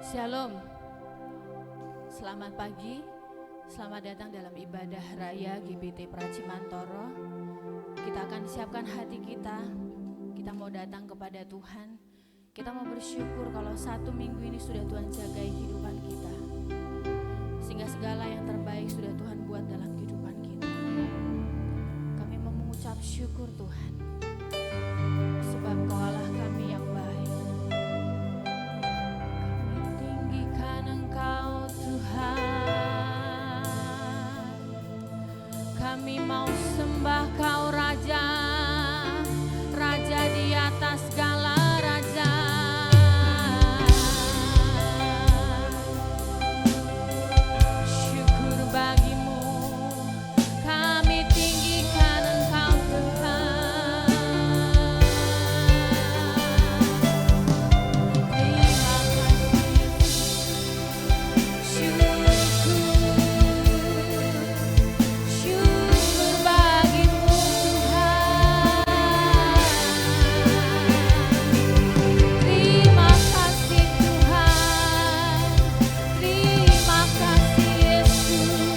Shalom, selamat pagi, selamat datang dalam ibadah raya GBT Pracimantoro. Kita akan siapkan hati kita mau datang kepada Tuhan. Kita mau bersyukur kalau 1 minggu ini sudah Tuhan jagai kehidupan kita, sehingga segala yang terbaik sudah Tuhan buat dalam kehidupan kita. Kami mau mengucap syukur Tuhan, sebab Kau Allah kami yang baik. Engkau Tuhan, kami mau sembah Kau Raja, Raja di atas segala raja. Syukur bagimu, kami tinggikan Engkau Tuhan. Terima syukur bagimu Tuhan. Terima kasih Tuhan, terima kasih Yesus,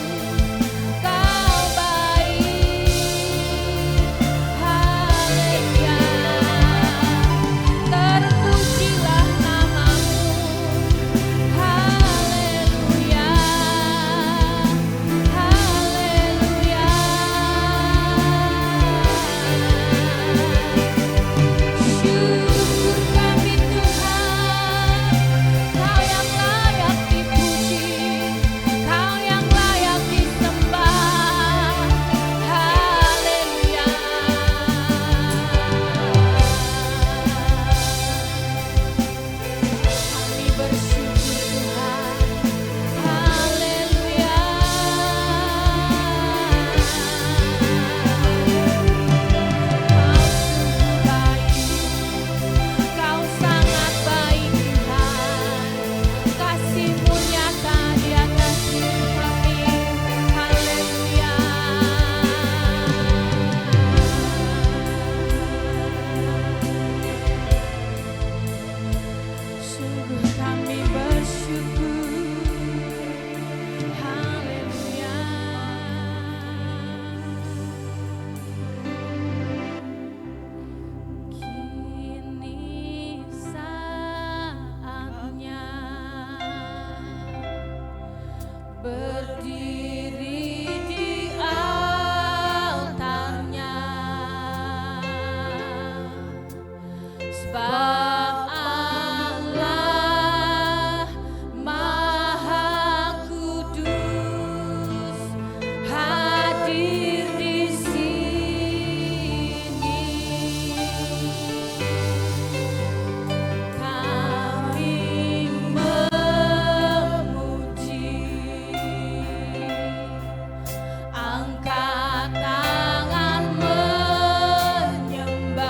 Kau baik. Haleluya, terpujilah namamu. Haleluya, haleluya. Syukur kami Tuhan, Kau yang layak dipuji, Kau yang layak disembah. Haleluya. Kami bersyukur Tuhan. Haleluya. Kau sangat baik Tuhan, kasih-Mu nyata di atas hidup kami. Haleluya. Sungguh kami bersyukur. Haleluya. Kini saatnya berdiri di altarnya, sebab Allah Maha Kudus hadir di sini. Kami memuji, angkat tangan menyembah,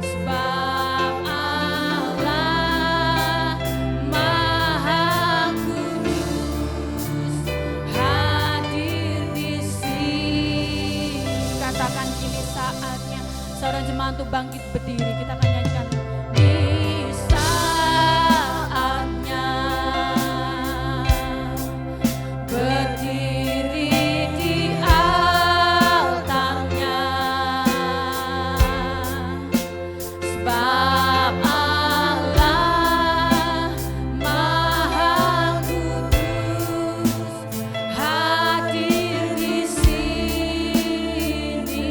sebab Allah Maha Kudus hadir di sini. Katakan kini saatnya. Saudara jemaat untuk bangkit berdiri, kita akan nyanyikan di saatnya berdiri di altarnya, sebab Allah Maha Kudus hadir di sini.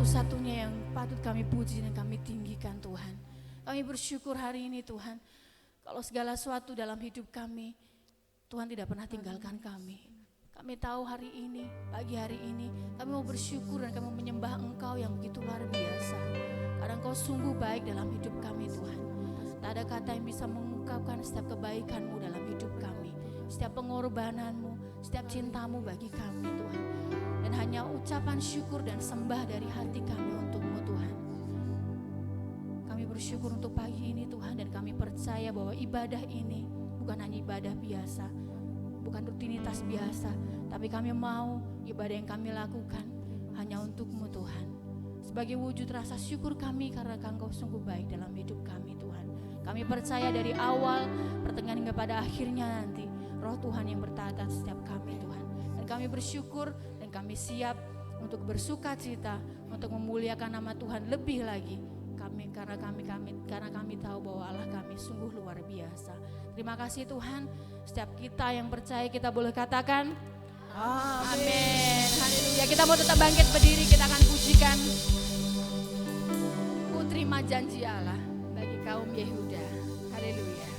satu-satunya yang patut kami puji dan kami tinggikan Tuhan. Kami bersyukur hari ini Tuhan, kalau segala sesuatu dalam hidup kami, Tuhan tidak pernah tinggalkan kami. Kami tahu hari ini, pagi hari ini, kami mau bersyukur dan kami mau menyembah Engkau yang begitu luar biasa. Karena Engkau sungguh baik dalam hidup kami Tuhan. Tak ada kata yang bisa mengungkapkan setiap kebaikan-Mu dalam hidup kami, setiap pengorbanan-Mu, setiap cinta-Mu bagi kami Tuhan. Dan hanya ucapan syukur dan sembah dari hati kami untuk-Mu Tuhan. Kami bersyukur untuk pagi ini Tuhan, dan kami percaya bahwa ibadah ini bukan hanya ibadah biasa, bukan rutinitas biasa, tapi kami mau ibadah yang kami lakukan hanya untuk-Mu Tuhan. Sebagai wujud rasa syukur kami karena Engkau sungguh baik dalam hidup kami Tuhan. Kami percaya dari awal, pertengahan hingga pada akhirnya nanti Roh Tuhan yang bertata setiap kami Tuhan. Dan kami bersyukur dan kami siap untuk bersuka cita, untuk memuliakan nama Tuhan lebih lagi. Karena kami tahu bahwa Allah kami sungguh luar biasa. Terima kasih Tuhan. Setiap kita yang percaya kita boleh katakan amin. Haleluya. Kita mau tetap bangkit berdiri, kita akan pujikan Ku terima janji Allah bagi kaum Yehuda. Haleluya.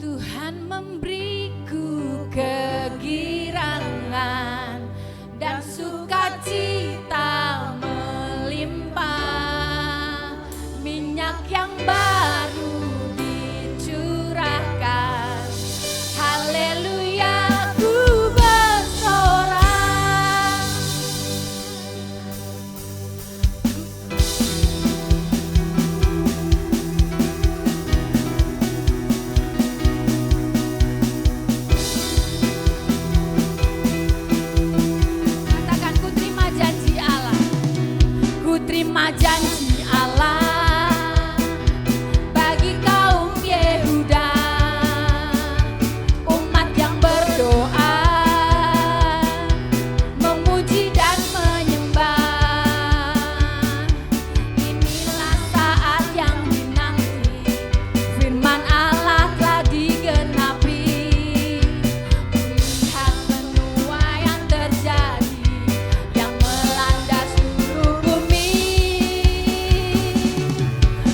Tuhan memberiku kegirangan dan sukacita melimpah, minyak yang baru dicurahkan. Haleluya, ku bersorak. Katakan, ku terima janji Allah. Ku terima janji Allah bagi kaum Yehuda, umat yang berdoa, memuji dan menyembah. Inilah saat yang dinanti, firman Allah telah digenapi. Lihat menuai yang terjadi, yang melanda seluruh bumi.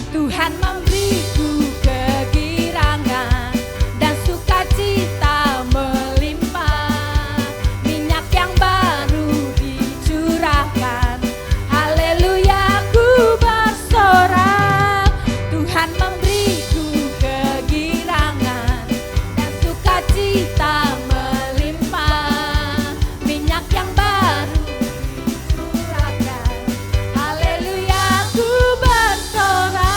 Tuhan memberiku kegirangan dan sukacita melimpah, minyak yang baru dicurahkan. Haleluya, ku bersorak. Tuhan memberiku kegirangan dan sukacita melimpah, minyak yang baru dicurahkan. Haleluya, ku bersorak.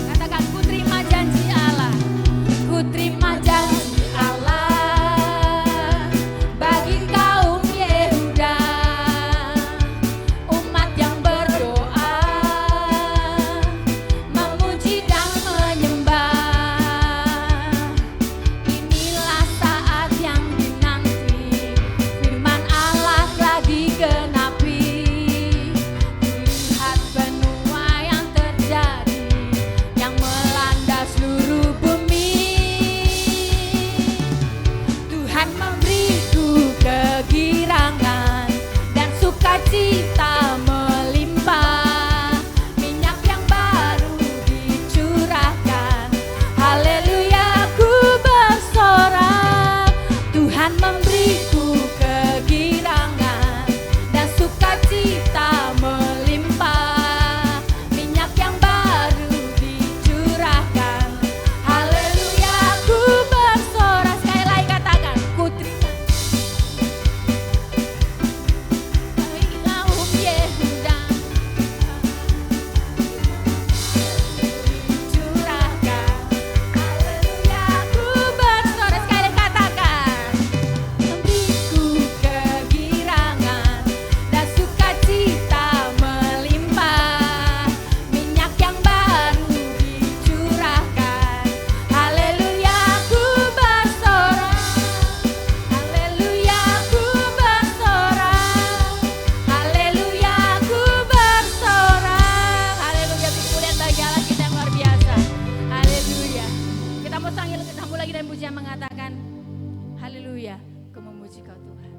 Katakan, ku terima lagi dan pujian mengatakan haleluya, ku memuji kau Tuhan.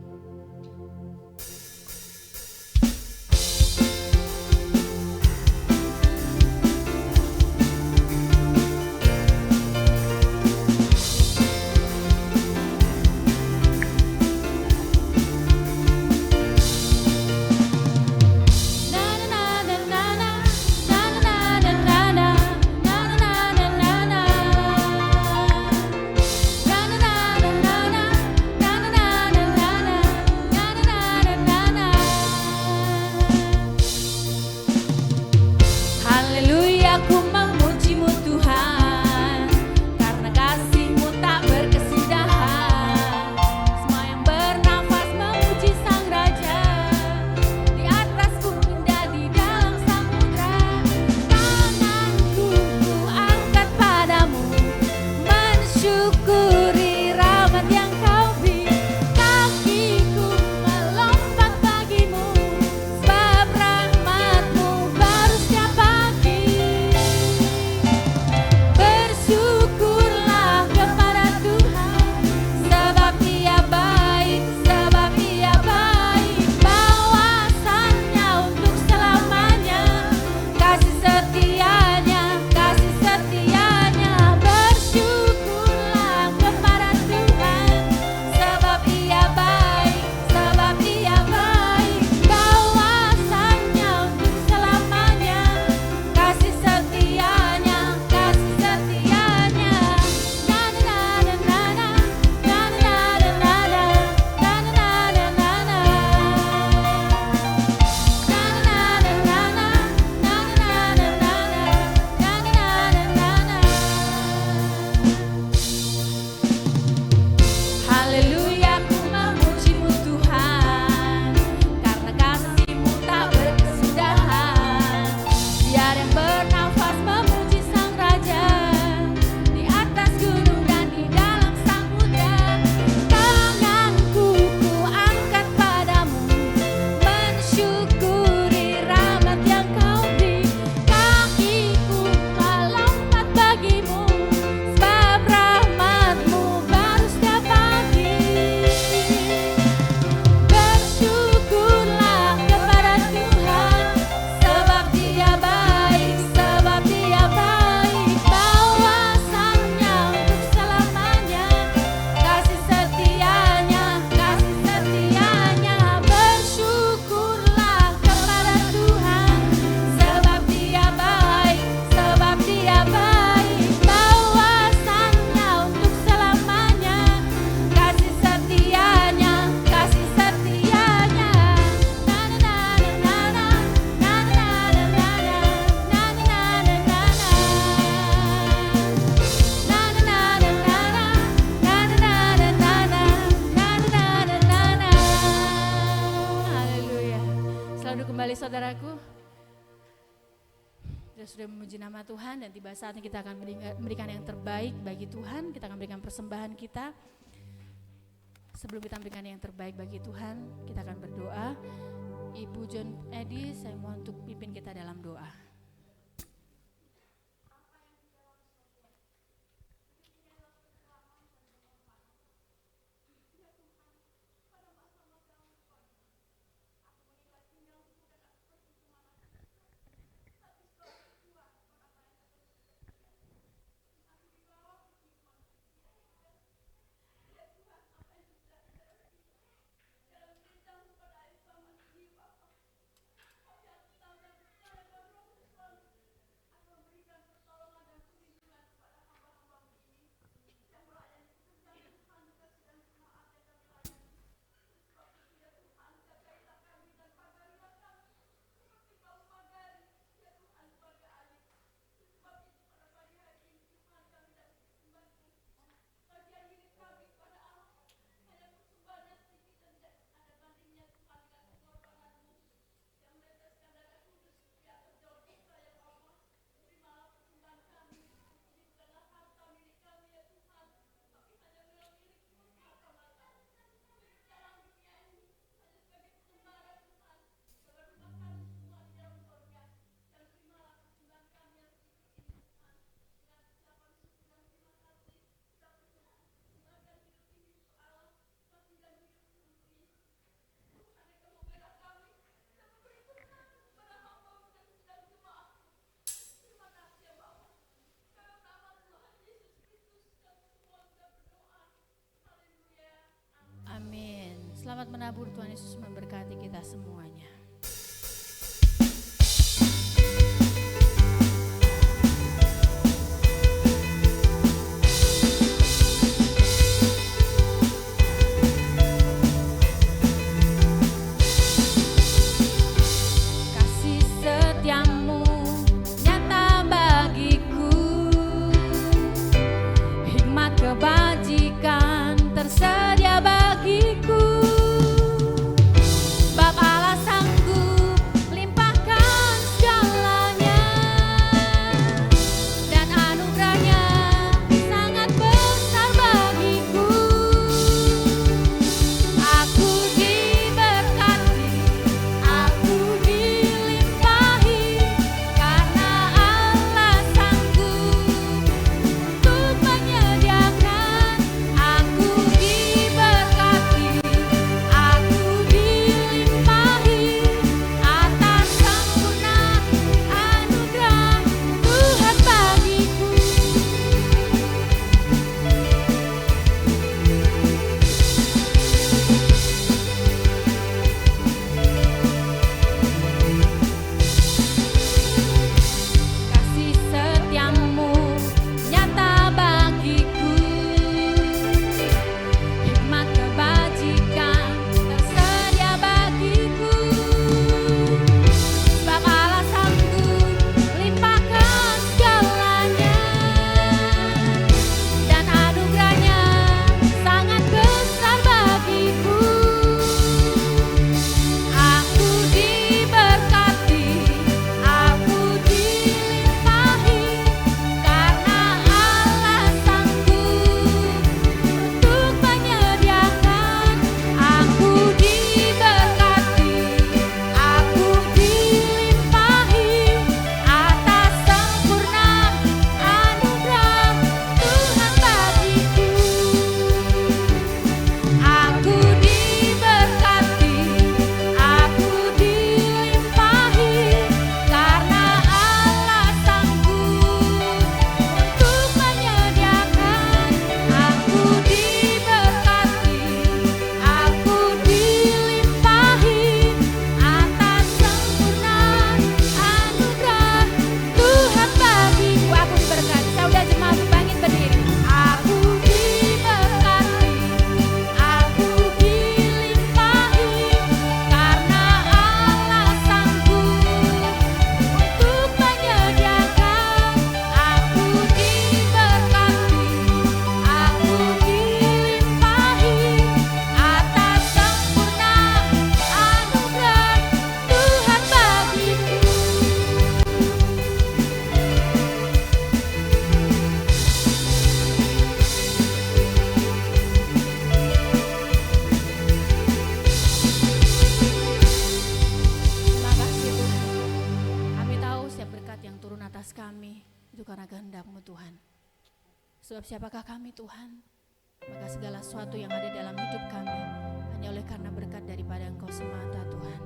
Saudaraku, kita sudah memuji nama Tuhan dan tiba saatnya kita akan memberikan yang terbaik bagi Tuhan. Kita akan memberikan persembahan kita. Sebelum kita memberikan yang terbaik bagi Tuhan, kita akan berdoa. Ibu John Edi, saya mohon untuk pimpin kita dalam doa. menabur, Tuhan Yesus memberkati kita semuanya. Kasih setiamu nyata bagiku, hikmat kebajikan tersedia bagiku. Bab Allah sanggup limpahkan segalanya, dan anugerahnya sangat besar bagiku. Aku diberkati, aku dilimpahi, karena Allah sanggup untuk menyediakan. Aku diberkati, aku dilimpahi, atas sempurna anugerah Tuhan bagiku. Kasih setiamu nyata bagiku, hikmat kebajikan tersedia bagiku. Sebab Allah sanggup limpahkan segalanya, dan anugerahnya sangat besar bagiku. Aku diberkati, aku dilimpahi, karena Allah sanggup untuk menyediakan. Aku diberkati, aku dilimpahi, atas sempurna anugerah Tuhan bagiku. Aku diberkati, aku dilimpahi, karena Allah sanggup untuk menyediakan. Aku diberkati, aku dilimpahi, atas sempurna anugerah Tuhan bagiku. Aku diberkati. Saudara jemaat bangkit berdiri. Aku diberkati, aku dilimpahi, karena Allah sanggup untuk menyediakan. Aku diberkati, aku dilimpahi, atas sempurna anugerah Tuhan bagiku. Terima kasih Tuhan. Kami tahu setiap berkat yang turun atas kami itu karena kehendak-Mu Tuhan. Sebab siapakah kami Tuhan? Maka segala sesuatu yang ada dalam hidup kami hanya oleh karena berkat daripada Engkau semata Tuhan.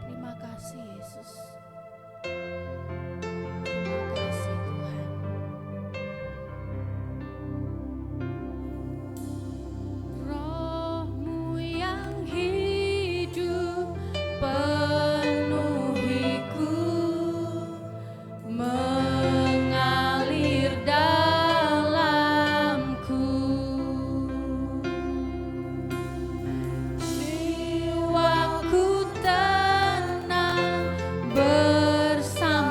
Terima kasih Yesus. Terima kasih Tuhan. Roh-Mu yang hidup penuhiku, mengalir dalamku. Jiwaku tenang bersama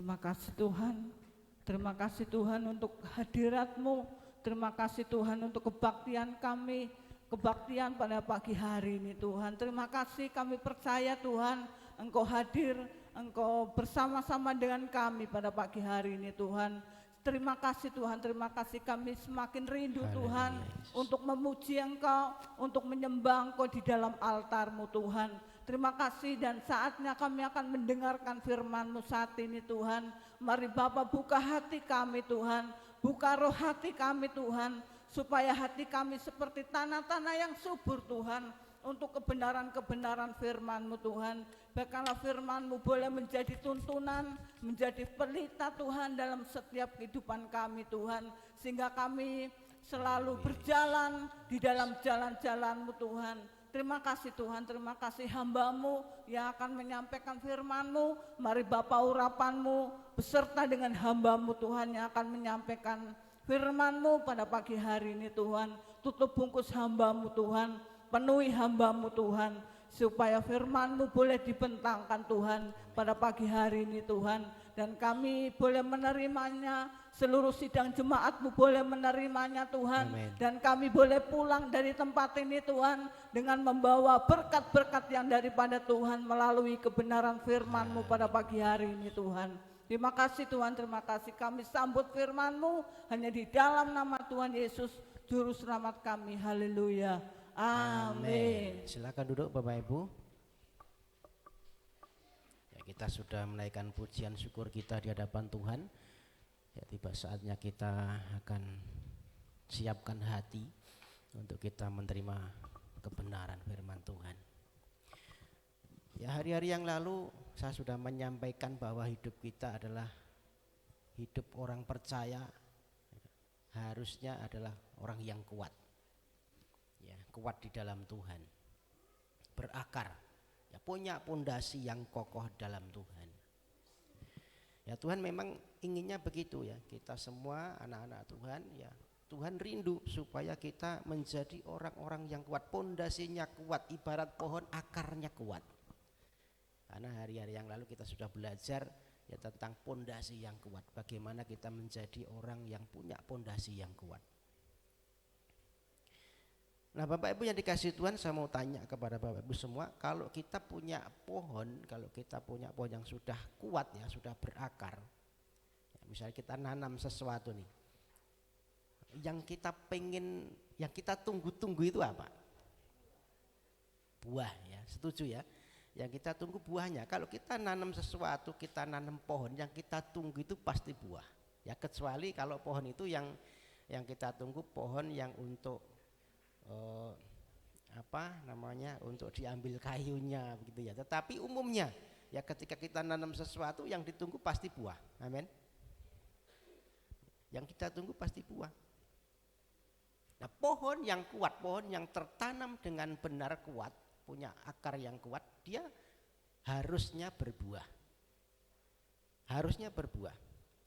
Terima kasih Tuhan. Terima kasih Tuhan untuk hadirat-Mu. Terima kasih Tuhan untuk kebaktian kami, kebaktian pada pagi hari ini Tuhan. Terima kasih, kami percaya Tuhan Engkau hadir, Engkau bersama-sama dengan kami pada pagi hari ini Tuhan. Terima kasih Tuhan, terima kasih, kami semakin rindu Tuhan untuk memuji Engkau, untuk menyembah Engkau di dalam altar-Mu Tuhan. Terima kasih, dan saatnya kami akan mendengarkan firman-Mu saat ini Tuhan. Mari Bapa, buka hati kami Tuhan, buka roh hati kami Tuhan, supaya hati kami seperti tanah-tanah yang subur Tuhan, untuk kebenaran-kebenaran firman-Mu Tuhan. Biarkanlah firman-Mu boleh menjadi tuntunan, menjadi pelita Tuhan dalam setiap kehidupan kami Tuhan, sehingga kami selalu berjalan di dalam jalan-jalan-Mu Tuhan. Terima kasih Tuhan, terima kasih hamba-Mu yang akan menyampaikan firman-Mu. Mari Bapa, urapan-Mu beserta dengan hamba-Mu Tuhan yang akan menyampaikan firman-Mu pada pagi hari ini Tuhan. Tutup bungkus hamba-Mu Tuhan, penuhi hamba-Mu Tuhan, supaya firman-Mu boleh dibentangkan Tuhan pada pagi hari ini Tuhan. Dan kami boleh menerimanya, seluruh sidang jemaat-Mu boleh menerimanya Tuhan. Amen. Dan kami boleh pulang dari tempat ini Tuhan dengan membawa berkat-berkat yang daripada Tuhan melalui kebenaran firman-Mu pada pagi hari ini Tuhan. Terima kasih Tuhan, terima kasih, kami sambut firman-Mu hanya di dalam nama Tuhan Yesus Juru Selamat kami. Haleluya. Amin. Silakan duduk Bapak Ibu. Ya, kita sudah menaikkan pujian syukur kita di hadapan Tuhan. Ya, tiba saatnya kita akan siapkan hati untuk kita menerima kebenaran firman Tuhan. Ya, hari-hari yang lalu saya sudah menyampaikan bahwa hidup kita adalah hidup orang percaya, harusnya adalah orang yang kuat. Ya, kuat di dalam Tuhan, berakar, ya, punya pondasi yang kokoh dalam Tuhan. Ya, Tuhan memang inginnya begitu ya, kita semua anak-anak Tuhan, ya Tuhan rindu supaya kita menjadi orang-orang yang kuat, pondasinya kuat, ibarat pohon akarnya kuat. Karena hari-hari yang lalu kita sudah belajar ya tentang pondasi yang kuat, bagaimana kita menjadi orang yang punya pondasi yang kuat. Nah Bapak Ibu yang dikasih Tuhan, saya mau tanya kepada Bapak Ibu semua, kalau kita punya pohon, kalau kita punya pohon yang sudah kuat ya, sudah berakar, ya, misalnya kita nanam sesuatu nih, yang kita pengen, yang kita tunggu-tunggu itu apa? Buah ya, setuju ya? Yang kita tunggu buahnya. Kalau kita nanam sesuatu, kita nanam pohon, yang kita tunggu itu pasti buah. Ya kecuali kalau pohon itu yang kita tunggu pohon yang untuk untuk diambil kayunya begitu ya. Tetapi umumnya ya ketika kita nanam sesuatu yang ditunggu pasti buah. Amin. Yang kita tunggu pasti buah. Nah, pohon yang kuat, pohon yang tertanam dengan benar kuat, punya akar yang kuat, dia harusnya berbuah. Harusnya berbuah.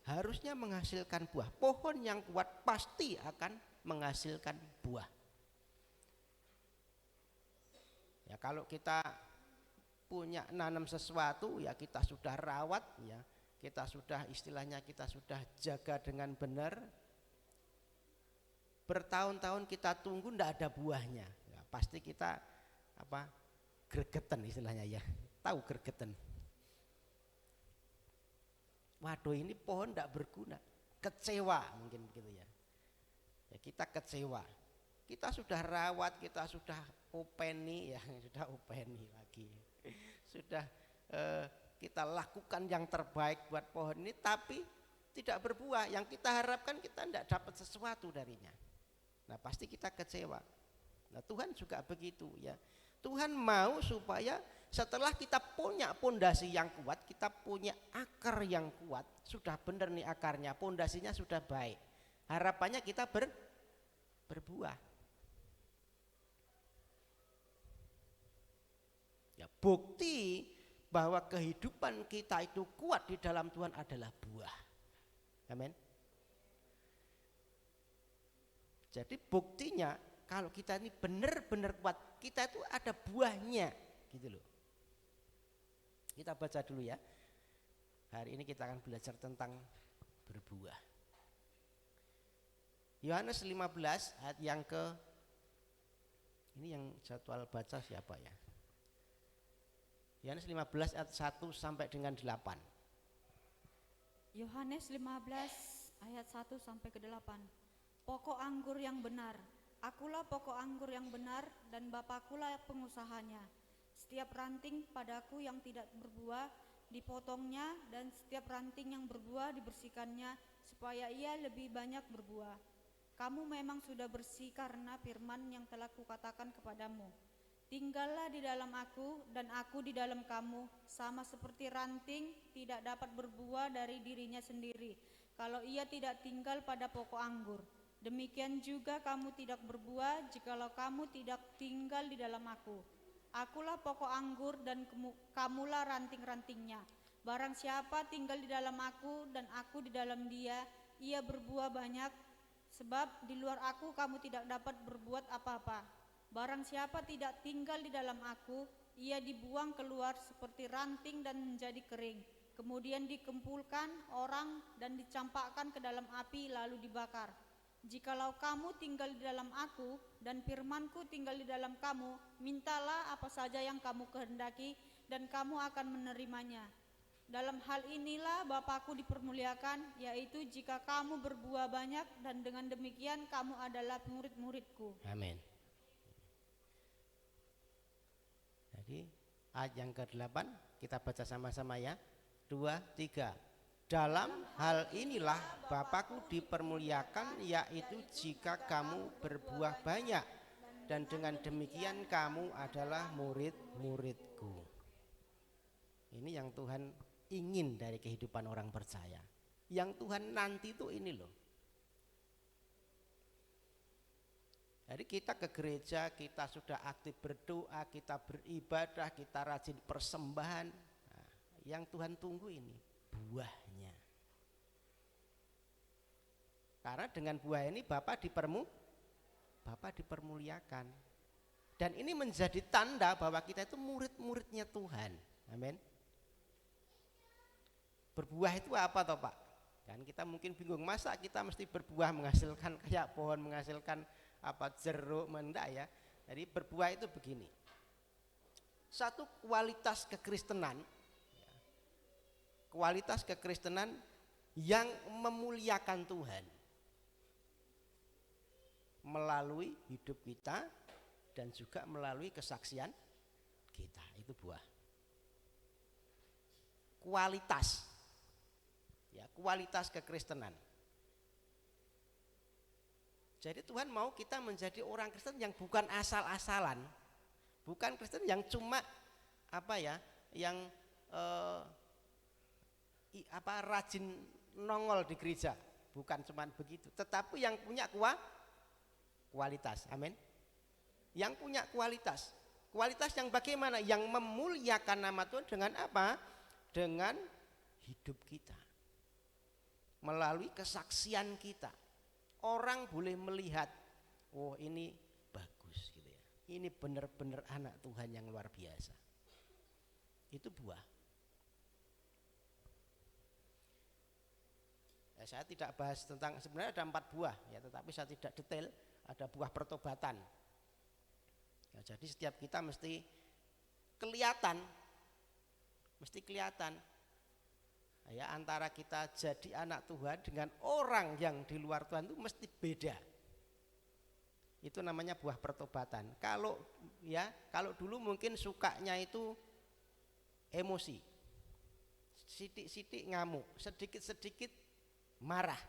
Harusnya menghasilkan buah. Pohon yang kuat pasti akan menghasilkan buah. Ya kalau kita punya nanam sesuatu ya kita sudah rawat ya, kita sudah istilahnya kita sudah jaga dengan benar. Bertahun-tahun kita tunggu ndak ada buahnya. Ya, pasti kita gregetan istilahnya ya. Tahu gregetan. Waduh ini pohon ndak berguna. Kecewa mungkin begitu ya. Ya kita kecewa. Kita sudah rawat, kita sudah openi ya, sudah openi lagi, sudah kita lakukan yang terbaik buat pohon ini, tapi tidak berbuah. Yang kita harapkan kita tidak dapat sesuatu darinya. Nah pasti kita kecewa. Nah Tuhan juga begitu ya. Tuhan mau supaya setelah kita punya pondasi yang kuat, kita punya akar yang kuat, sudah benar nih akarnya, pondasinya sudah baik. Harapannya kita berbuah. Ya, bukti bahwa kehidupan kita itu kuat di dalam Tuhan adalah buah. Amin. Jadi buktinya kalau kita ini benar-benar kuat, kita itu ada buahnya, gitu loh. Kita baca dulu ya. Hari ini kita akan belajar tentang berbuah. Yohanes 15 ayat yang ini yang jadwal baca siapa ya? Yohanes 15 ayat 1 sampai dengan 8. Yohanes 15 ayat 1 sampai ke 8. Pokok anggur yang benar. Akulah pokok anggur yang benar dan Bapakulah pengusahanya. Setiap ranting padaku yang tidak berbuah dipotongnya, dan setiap ranting yang berbuah dibersihkannya supaya ia lebih banyak berbuah. Kamu memang sudah bersih karena firman yang telah kukatakan kepadamu. Tinggallah di dalam aku dan aku di dalam kamu, sama seperti ranting tidak dapat berbuah dari dirinya sendiri kalau ia tidak tinggal pada pokok anggur. Demikian juga kamu tidak berbuah jikalau kamu tidak tinggal di dalam aku. Akulah pokok anggur dan kamulah ranting-rantingnya. Barang siapa tinggal di dalam aku dan aku di dalam dia, ia berbuah banyak, sebab di luar aku kamu tidak dapat berbuat apa-apa. Barang siapa tidak tinggal di dalam aku, ia dibuang keluar seperti ranting dan menjadi kering. Kemudian dikumpulkan orang dan dicampakkan ke dalam api lalu dibakar. Jikalau kamu tinggal di dalam aku dan firmanku tinggal di dalam kamu, mintalah apa saja yang kamu kehendaki dan kamu akan menerimanya. Dalam hal inilah Bapakku dipermuliakan, yaitu jika kamu berbuah banyak, dan dengan demikian kamu adalah murid-muridku. Amin. Jadi ayat yang ke-8 kita baca sama-sama ya. 2, 3. Dalam hal inilah Bapakku dipermuliakan, yaitu jika kamu berbuah banyak, dan dengan demikian kamu adalah murid-muridku. Ini yang Tuhan ingin dari kehidupan orang percaya. Yang Tuhan nanti itu ini loh. Jadi kita ke gereja, kita sudah aktif berdoa, kita beribadah, kita rajin persembahan. Nah, yang Tuhan tunggu ini buahnya. Karena dengan buah ini Bapak dipermuliakan. Dan ini menjadi tanda bahwa kita itu murid-muridnya Tuhan. Amin. Berbuah itu apa toh Pak? Kan kita mungkin bingung, masa kita mesti berbuah menghasilkan kayak pohon menghasilkan apa jeruk, mendak ya. Jadi berbuah itu begini. Satu kualitas kekristenan, kualitas kekristenan yang memuliakan Tuhan melalui hidup kita dan juga melalui kesaksian kita, itu buah. Kualitas, ya, kualitas kekristenan. Jadi Tuhan mau kita menjadi orang Kristen yang bukan asal-asalan, bukan Kristen yang cuma apa ya, yang rajin nongol di gereja, bukan cuma begitu, tetapi yang punya kualitas. Amin. Yang punya kualitas. Kualitas yang bagaimana? Yang memuliakan nama Tuhan dengan apa? Dengan hidup kita. Melalui kesaksian kita. Orang boleh melihat, oh ini bagus gitu ya. Ini benar-benar anak Tuhan yang luar biasa. Itu buah. Saya tidak bahas tentang, sebenarnya ada 4 buah ya, tetapi saya tidak detail. Ada buah pertobatan ya, jadi setiap kita mesti kelihatan ya, antara kita jadi anak Tuhan dengan orang yang di luar Tuhan itu mesti beda. Itu namanya buah pertobatan. Kalau dulu mungkin sukanya itu emosi, sidik-sidik ngamuk, sedikit-sedikit marah.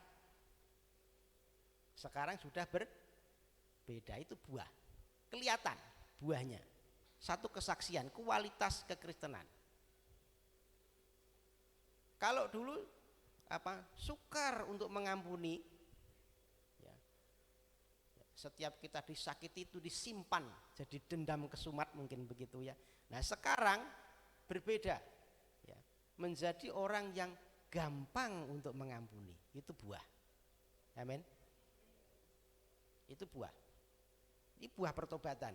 Sekarang sudah berbeda, itu buah. Kelihatan buahnya. Satu kesaksian, kualitas kekristenan. Kalau dulu sukar untuk mengampuni ya. Setiap kita disakiti itu disimpan jadi dendam kesumat, mungkin begitu ya. Nah, sekarang berbeda ya. Menjadi orang yang gampang untuk mengampuni. Itu buah. Amin. Itu buah. Ini buah pertobatan.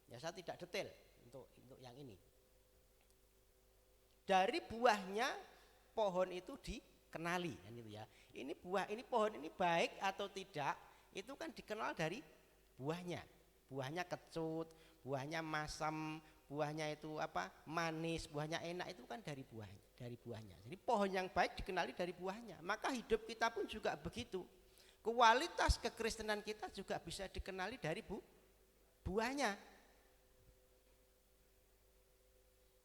Ya, saya tidak detail untuk yang ini. Dari buahnya pohon itu dikenali kan gitu ya. Ini buah, ini pohon ini baik atau tidak, itu kan dikenal dari buahnya. Buahnya kecut, buahnya masam, buahnya itu apa? Manis, buahnya enak, itu kan dari buahnya. Jadi pohon yang baik dikenali dari buahnya. Maka hidup kita pun juga begitu. Kualitas kekristenan kita juga bisa dikenali dari buahnya.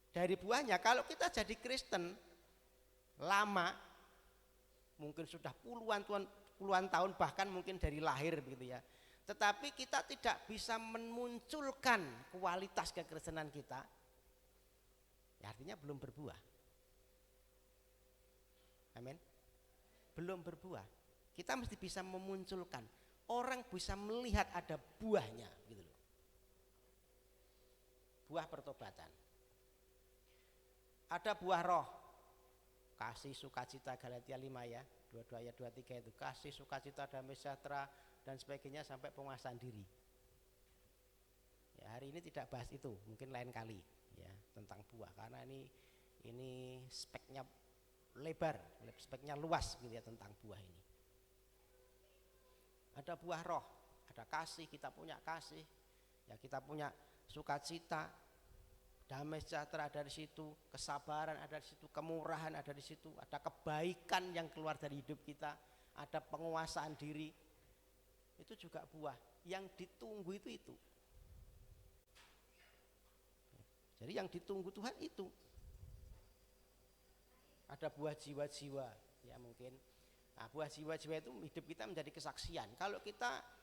Dari buahnya, kalau kita jadi Kristen lama, mungkin sudah puluhan tahun, bahkan mungkin dari lahir begitu ya, tetapi kita tidak bisa memunculkan kualitas kekristenan kita, ya artinya belum berbuah. Amin. Belum berbuah. Kita mesti bisa memunculkan, orang bisa melihat ada buahnya gitu loh. Buah pertobatan. Ada buah roh, kasih, sukacita, Galatia 5 ya, 22 ayat 23 itu, kasih, sukacita, damai sejahtera dan sebagainya sampai penguasaan diri. Ya, hari ini tidak bahas itu, mungkin lain kali ya tentang buah, karena ini speknya lebar, speknya luas gitu ya tentang buah ini. Ada buah roh, ada kasih, kita punya kasih, ya kita punya sukacita, damai sejahtera ada di situ, kesabaran ada di situ, kemurahan ada di situ, ada kebaikan yang keluar dari hidup kita, ada penguasaan diri. Itu juga buah yang ditunggu itu. Jadi yang ditunggu Tuhan itu. Ada buah jiwa-jiwa, ya mungkin. Nah, buah jiwa-jiwa itu hidup kita menjadi kesaksian. Kalau kita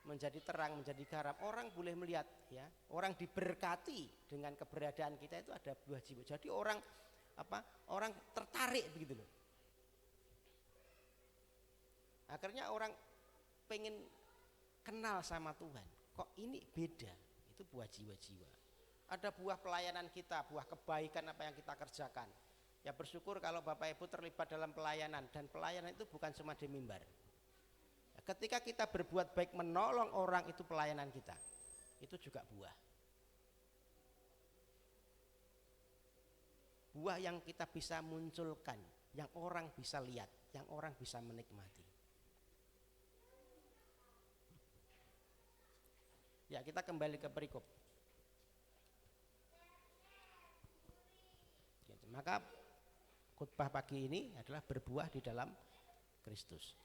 menjadi terang, menjadi garam, orang boleh melihat ya, orang diberkati dengan keberadaan kita itu ada buah jiwa. Jadi orang tertarik begitu loh. Akhirnya orang pengen kenal sama Tuhan. Kok ini beda? Itu buah jiwa-jiwa. Ada buah pelayanan kita, buah kebaikan apa yang kita kerjakan. Ya bersyukur kalau Bapak Ibu terlibat dalam pelayanan, dan pelayanan itu bukan cuma di mimbar. Ketika kita berbuat baik menolong orang, itu pelayanan kita. Itu juga buah. Buah yang kita bisa munculkan, yang orang bisa lihat, yang orang bisa menikmati. Ya, kita kembali ke perikop. Maka khotbah pagi ini adalah berbuah di dalam Kristus.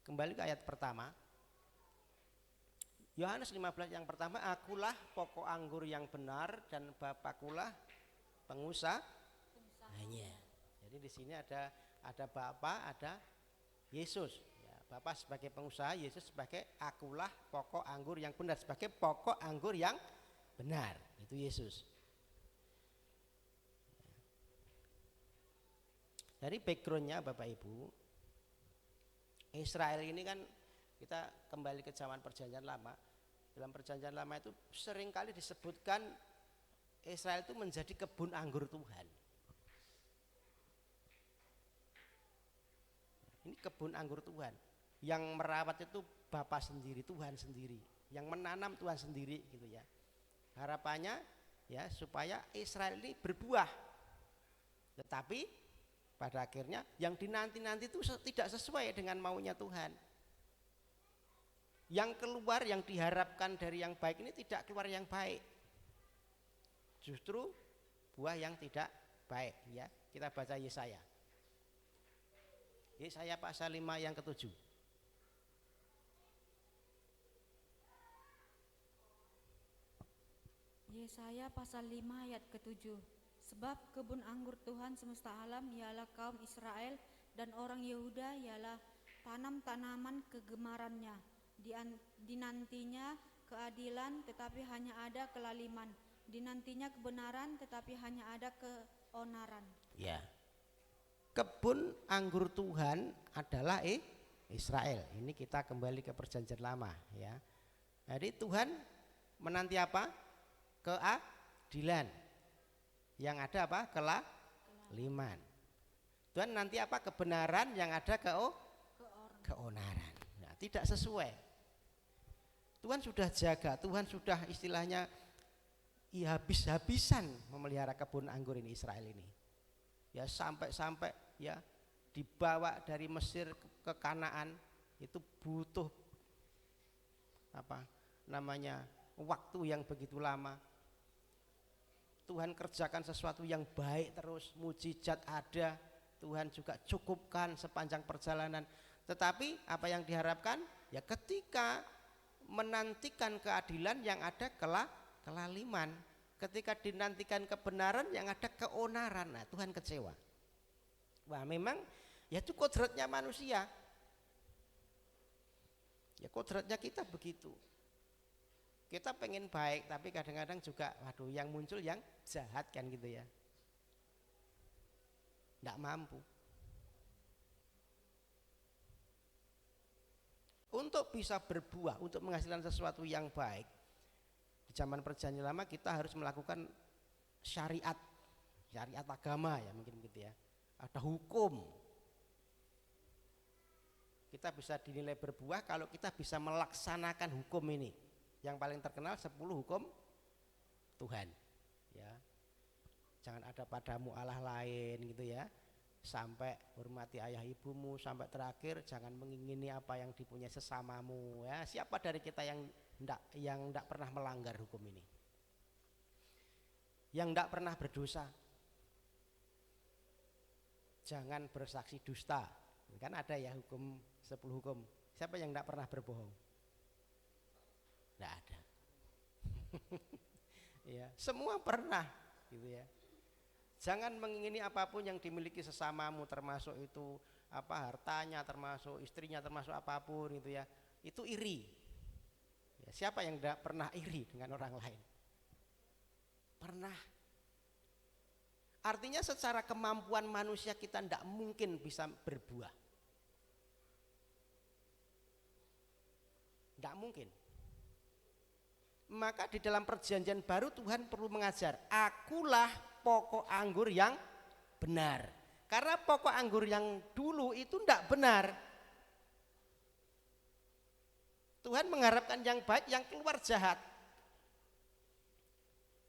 Kembali ke ayat pertama. Yohanes 15 yang pertama, akulah pokok anggur yang benar dan Bapakulah pengusahanya. Jadi di sini ada Bapa, ada Yesus. Ya, Bapa sebagai pengusaha, Yesus sebagai akulah pokok anggur yang benar, sebagai pokok anggur yang benar. Itu Yesus. Dari backgroundnya Bapak Ibu, Israel ini kan, kita kembali ke zaman perjanjian lama. Dalam perjanjian lama itu seringkali disebutkan Israel itu menjadi kebun anggur Tuhan. Ini kebun anggur Tuhan. Yang merawat itu Bapa sendiri, Tuhan sendiri. Yang menanam Tuhan sendiri gitu ya. Harapannya ya supaya Israel ini berbuah. Tetapi pada akhirnya yang dinanti-nanti itu tidak sesuai dengan maunya Tuhan. Yang keluar, yang diharapkan dari yang baik ini tidak keluar yang baik. Justru buah yang tidak baik ya. Kita baca Yesaya. Yesaya pasal 5 yang ke-7. Yesaya pasal 5 ayat ke-7. Sebab kebun anggur Tuhan semesta alam ialah kaum Israel, dan orang Yehuda ialah tanam-tanaman kegemarannya. Dinantinya keadilan tetapi hanya ada kelaliman. Dinantinya kebenaran tetapi hanya ada keonaran. Ya. Kebun anggur Tuhan adalah Israel. Ini kita kembali ke perjanjian lama ya. Jadi Tuhan menanti apa? Keadilan. Yang ada apa? Kelaliman. Tuhan nanti apa? Kebenaran, yang ada keonaran. Nah, tidak sesuai. Tuhan sudah jaga, Tuhan sudah istilahnya habis-habisan memelihara kebun anggur ini, Israel ini. ya sampai ya dibawa dari Mesir ke Kanaan itu butuh waktu yang begitu lama. Tuhan kerjakan sesuatu yang baik terus, mujizat ada, Tuhan juga cukupkan sepanjang perjalanan. Tetapi apa yang diharapkan? Ya ketika menantikan keadilan yang ada kelaliman, ketika dinantikan kebenaran yang ada keonaran. Nah, Tuhan kecewa. Wah, memang ya itu kodratnya manusia. Ya kodratnya kita begitu. Kita pengen baik tapi kadang-kadang juga waduh yang muncul yang jahat kan gitu ya. Nggak mampu. Untuk bisa berbuah, untuk menghasilkan sesuatu yang baik, di zaman perjanjian lama kita harus melakukan syariat agama ya mungkin gitu ya. Ada hukum. Kita bisa dinilai berbuah kalau kita bisa melaksanakan hukum ini. Yang paling terkenal 10 hukum Tuhan. Ya. Jangan ada padamu Allah lain gitu ya. Sampai hormati ayah ibumu, sampai terakhir jangan mengingini apa yang dipunyai sesamamu ya. Siapa dari kita yang enggak pernah melanggar hukum ini? Yang enggak pernah berdosa. Jangan bersaksi dusta. Kan ada ya hukum 10 hukum. Siapa yang enggak pernah berbohong? Enggak ada. Ya, semua pernah gitu ya. Jangan mengingini apapun yang dimiliki sesamamu, termasuk itu hartanya, termasuk istrinya, termasuk apapun itu ya. Itu iri. Ya, siapa yang tidak pernah iri dengan orang lain? Pernah. Artinya secara kemampuan manusia kita tidak mungkin bisa berbuah. Tidak mungkin. Maka di dalam perjanjian baru Tuhan perlu mengajar, akulah pokok anggur yang benar. Karena pokok anggur yang dulu itu tidak benar. Tuhan mengharapkan yang baik, yang keluar jahat.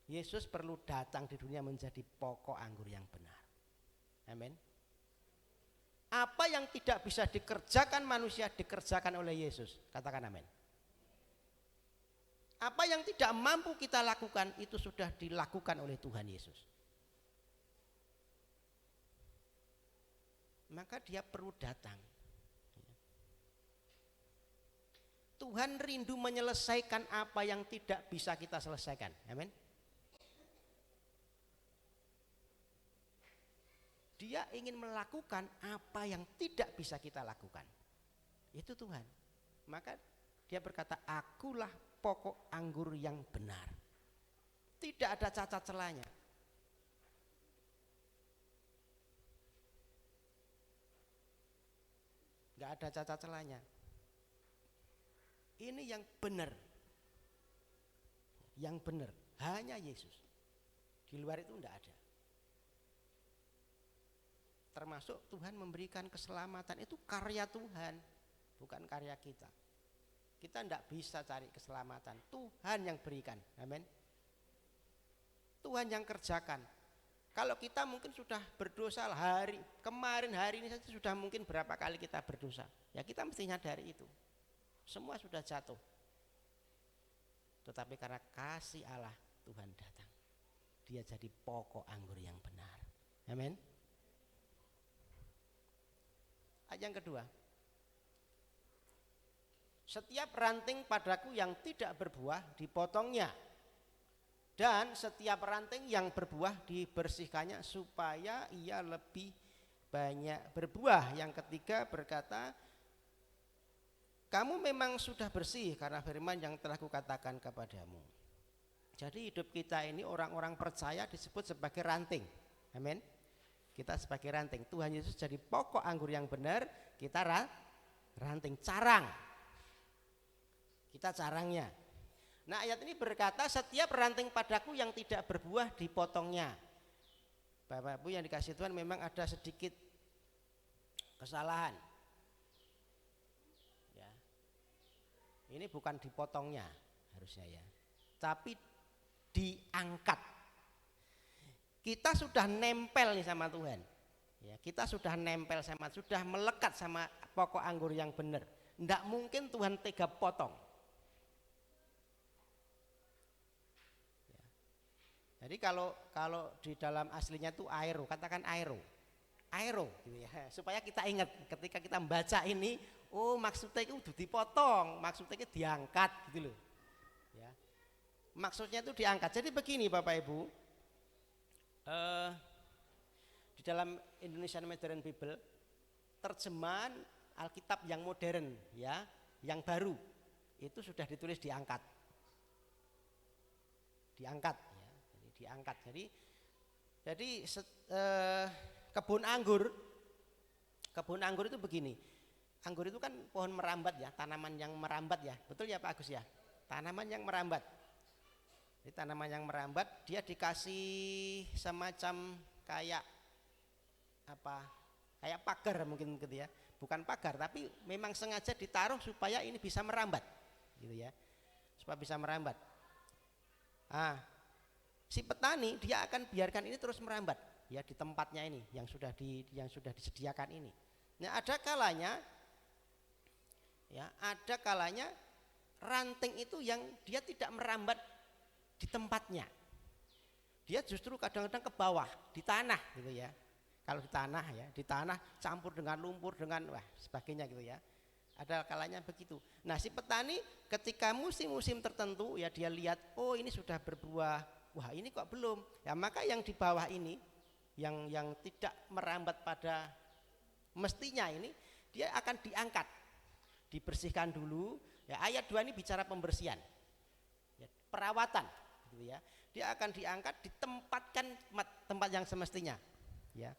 Yesus perlu datang di dunia menjadi pokok anggur yang benar. Amin. Apa yang tidak bisa dikerjakan manusia dikerjakan oleh Yesus. Katakan amin. Apa yang tidak mampu kita lakukan itu sudah dilakukan oleh Tuhan Yesus. Maka dia perlu datang. Tuhan rindu menyelesaikan apa yang tidak bisa kita selesaikan. Amin. Dia ingin melakukan apa yang tidak bisa kita lakukan. Itu Tuhan. Maka dia berkata, akulah pokok anggur yang benar. Tidak ada cacat celanya. Enggak ada cacat celanya. Ini yang benar. Yang benar hanya Yesus. Di luar itu enggak ada. Termasuk Tuhan memberikan keselamatan, itu karya Tuhan, bukan karya kita. Kita tidak bisa cari keselamatan, Tuhan yang berikan. Amin. Tuhan yang kerjakan. Kalau kita mungkin sudah berdosa hari ini saja sudah mungkin berapa kali kita berdosa. Ya kita mesti nyadari itu. Semua sudah jatuh. Tetapi karena kasih Allah Tuhan datang. Dia jadi pokok anggur yang benar. Amin. Ayat yang kedua. Setiap ranting padaku yang tidak berbuah dipotongnya. Dan setiap ranting yang berbuah dibersihkannya supaya ia lebih banyak berbuah. Yang ketiga berkata, kamu memang sudah bersih karena firman yang telah kukatakan kepadamu. Jadi hidup kita ini orang-orang percaya disebut sebagai ranting. Amin. Kita sebagai ranting. Tuhan Yesus jadi pokok anggur yang benar, kita ranting, carang. Kita carangnya. Nah ayat ini berkata setiap ranting padaku yang tidak berbuah dipotongnya. Bapak Ibu yang dikasih Tuhan, memang ada sedikit kesalahan. Ya. Ini bukan dipotongnya harusnya ya. Tapi diangkat. Kita sudah nempel nih sama Tuhan. Ya, kita sudah nempel sama, sudah melekat sama pokok anggur yang benar. Tidak mungkin Tuhan tega potong. Ya. Jadi kalau di dalam aslinya itu aero, katakan aero, gitu ya. Supaya kita ingat ketika kita membaca ini, oh maksudnya itu udah dipotong, maksudnya itu diangkat gitu loh. Ya. Maksudnya itu diangkat. Jadi begini Bapak Ibu. Di dalam Indonesian Modern Bible, terjemahan Alkitab yang modern ya, yang baru itu sudah ditulis diangkat ya, jadi diangkat. Jadi kebun anggur itu begini. Anggur itu kan pohon merambat ya, tanaman yang merambat ya, betul ya Pak Agus ya, tanaman yang merambat. Jadi tanaman yang merambat dia dikasih semacam kayak pagar mungkin gitu ya, bukan pagar tapi memang sengaja ditaruh supaya ini bisa merambat gitu ya, supaya bisa merambat. Si petani dia akan biarkan ini terus merambat ya di tempatnya ini yang sudah disediakan ini. Nah ada kalanya ranting itu yang dia tidak merambat di tempatnya, dia justru kadang-kadang ke bawah di tanah gitu ya. Kalau di tanah campur dengan lumpur dengan sebagainya gitu ya. Ada kalanya begitu. Nah si petani ketika musim-musim tertentu ya dia lihat, oh ini sudah berbuah, wah ini kok belum. Ya maka yang di bawah ini, yang tidak merambat pada mestinya ini, dia akan diangkat, dibersihkan dulu. Ya ayat 2 ini bicara pembersihan, ya, perawatan, gitu ya. Dia akan diangkat, ditempatkan tempat yang semestinya. Ya.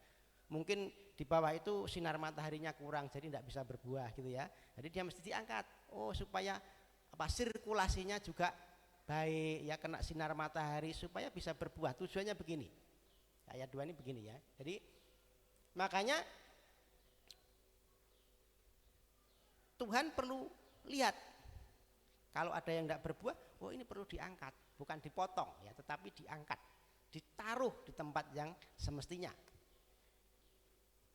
Mungkin di bawah itu sinar mataharinya kurang jadi tidak bisa berbuah gitu ya. Jadi dia mesti diangkat. Oh supaya sirkulasinya juga baik ya, kena sinar matahari supaya bisa berbuah. Tujuannya begini. Ayat 2 ini begini ya. Jadi makanya Tuhan perlu lihat kalau ada yang tidak berbuah, oh ini perlu diangkat, bukan dipotong ya, tetapi diangkat, ditaruh di tempat yang semestinya.